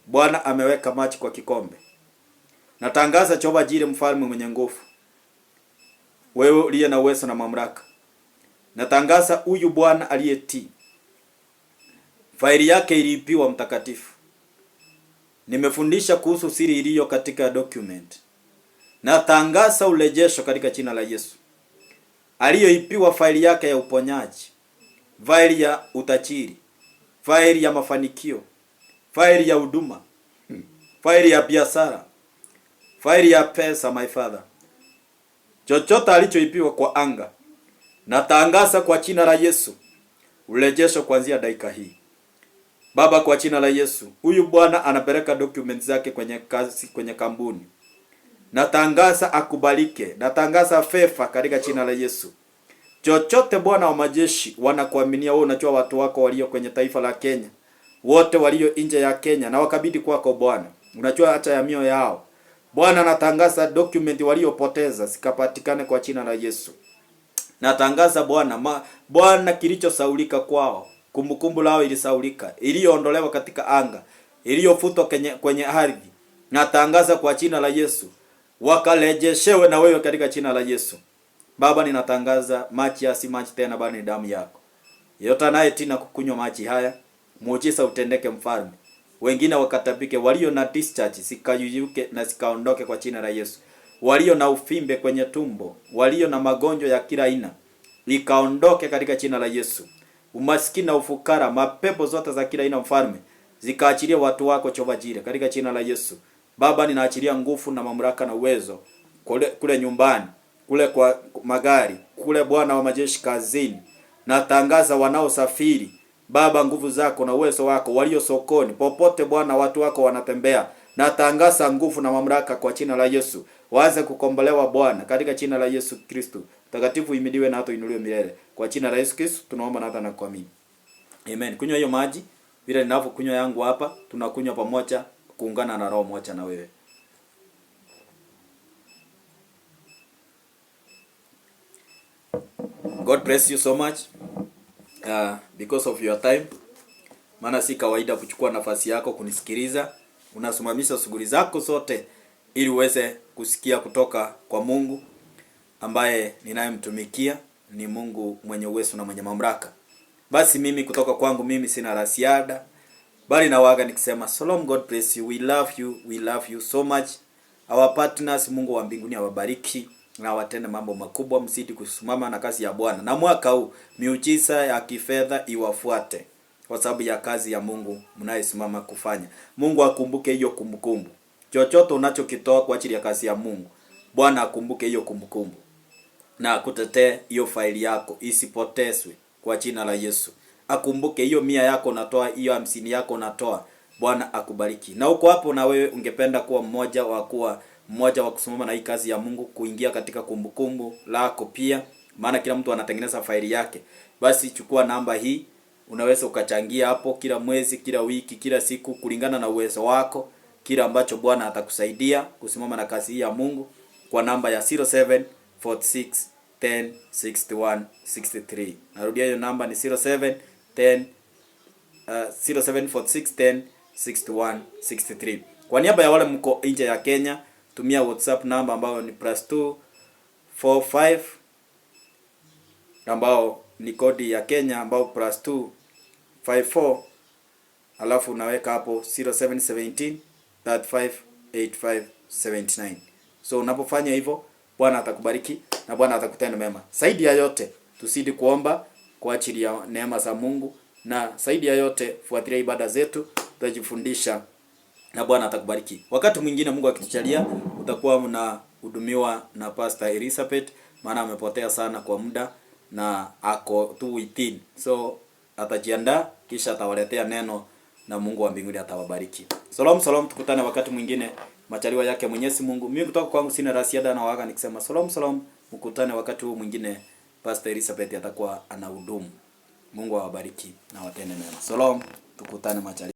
Bwana ameweka maji kwa kikombe. Natangaza Jehova Jire, mfalme mwenye nguvu, wewe uliye na uwezo na mamlaka. Natangaza huyu Bwana aliyetii, faili yake iliipiwa mtakatifu. Nimefundisha kuhusu siri iliyo katika document. Natangaza urejesho katika jina la Yesu. Aliyoipiwa faili yake ya uponyaji, faili ya utajiri, faili ya mafanikio, faili ya huduma, faili ya biashara, faili ya pesa, my father. Chochote alichoipiwa kwa anga, natangaza kwa jina la Yesu urejesho kuanzia dakika hii. Baba, kwa jina la Yesu, huyu Bwana anapeleka documents zake kwenye kazi, kwenye kampuni. Natangaza akubalike. Natangaza favor katika jina la Yesu. Chochote Bwana wa majeshi wanakuaminia wewe, unajua watu wako walio kwenye taifa la Kenya, wote walio nje ya Kenya, na wakabidi kwako Bwana. Unajua hata ya mioyo yao. Bwana, natangaza document waliopoteza zikapatikane kwa jina la Yesu. Natangaza Bwana kilichosaulika kwao, kumbukumbu lao ilisaulika, iliyoondolewa katika anga, iliyofutwa kwenye ardhi. Natangaza kwa jina la Yesu wakarejeshewe na wewe katika jina la Yesu. Baba, ninatangaza maji ya si maji tena, bali ni damu yako. Yeyote anayetina kukunywa maji haya, muujiza utendeke mfalme. Wengine wakatabike, walio na discharge sikayuyuke na sikaondoke kwa jina la Yesu. Walio na ufimbe kwenye tumbo, walio na magonjwa ya kila aina, ikaondoke katika jina la Yesu. Umaskini na ufukara, mapepo zote za kila aina mfalme, zikaachilia watu wako Jehova Jire katika jina la Yesu. Baba, ninaachilia nguvu na mamlaka na uwezo kule nyumbani, kule kwa magari, kule Bwana wa majeshi kazini. Natangaza wanaosafiri, Baba, nguvu zako na uwezo wako, walio sokoni, popote Bwana watu wako wanatembea. Natangaza nguvu na mamlaka kwa jina la Yesu. Waanze kukombolewa Bwana katika jina la Yesu Kristo. Takatifu imidiwe na hata inuliwe milele. Kwa jina la Yesu Kristo tunaomba na hata na kuamini. Amen. Kunywa hiyo maji vile ninavyokunywa yangu hapa, tunakunywa pamoja kuungana na roho moja na wewe. God bless you so much because of your time. Maana si kawaida kuchukua nafasi yako kunisikiliza. Unasimamisha shughuli zako zote ili uweze kusikia kutoka kwa Mungu ambaye ninayemtumikia. Ni Mungu mwenye uwezo na mwenye mamlaka. Basi mimi kutoka kwangu mimi sina la ziada, bali nawaga nikisema shalom, God bless you, we love you so much. Our partners, Mungu wa mbinguni awabariki na watende mambo makubwa, msidi kusimama na kazi ya Bwana. Na mwaka huu miujiza ya kifedha iwafuate kwa sababu ya kazi ya Mungu mnayesimama kufanya. Mungu akumbuke hiyo kumbukumbu. Chochote unachokitoa kwa ajili ya kazi ya Mungu, Bwana akumbuke hiyo kumbukumbu. Na akutetee hiyo faili yako isipotezwe kwa jina la Yesu. Akumbuke hiyo 100 yako unatoa, hiyo 50 yako unatoa. Bwana akubariki. Na uko hapo na wewe ungependa kuwa mmoja wa kusimama na hii kazi ya Mungu, kuingia katika kumbukumbu lako pia, maana kila mtu anatengeneza faili yake. Basi chukua namba hii, unaweza ukachangia hapo kila mwezi, kila wiki, kila siku kulingana na uwezo wako, kila ambacho Bwana atakusaidia kusimama na kazi hii ya Mungu, kwa namba ya 0746106163. Narudia hiyo namba ni 0746106163. Kwa niaba ya wale mko nje ya Kenya, tumia WhatsApp namba ambayo ni +245 ambao ni kodi ya Kenya, ambao +254, alafu unaweka hapo 0717358579. So unapofanya hivyo, Bwana atakubariki na Bwana atakutenda mema. Zaidi ya yote, tusidi kuomba kwa ajili ya neema za Mungu, na zaidi ya yote fuatilia ibada zetu, tutajifundisha na Bwana atakubariki. Wakati mwingine Mungu akitujalia, utakuwa mnahudumiwa na Pastor Elizabeth, maana amepotea sana kwa muda na ako tu within. So atajiandaa kisha atawaletea neno na Mungu wa mbinguni atawabariki. Shalom, tukutane wakati mwingine majaliwa yake Mwenyezi Mungu. Mimi kutoka kwangu sina la ziada, na waga nikisema shalom, mkutane wakati huu mwingine. Pastor Elizabeth atakuwa anahudumu. Mungu awabariki na watende mema. Shalom, tukutane majaliwa.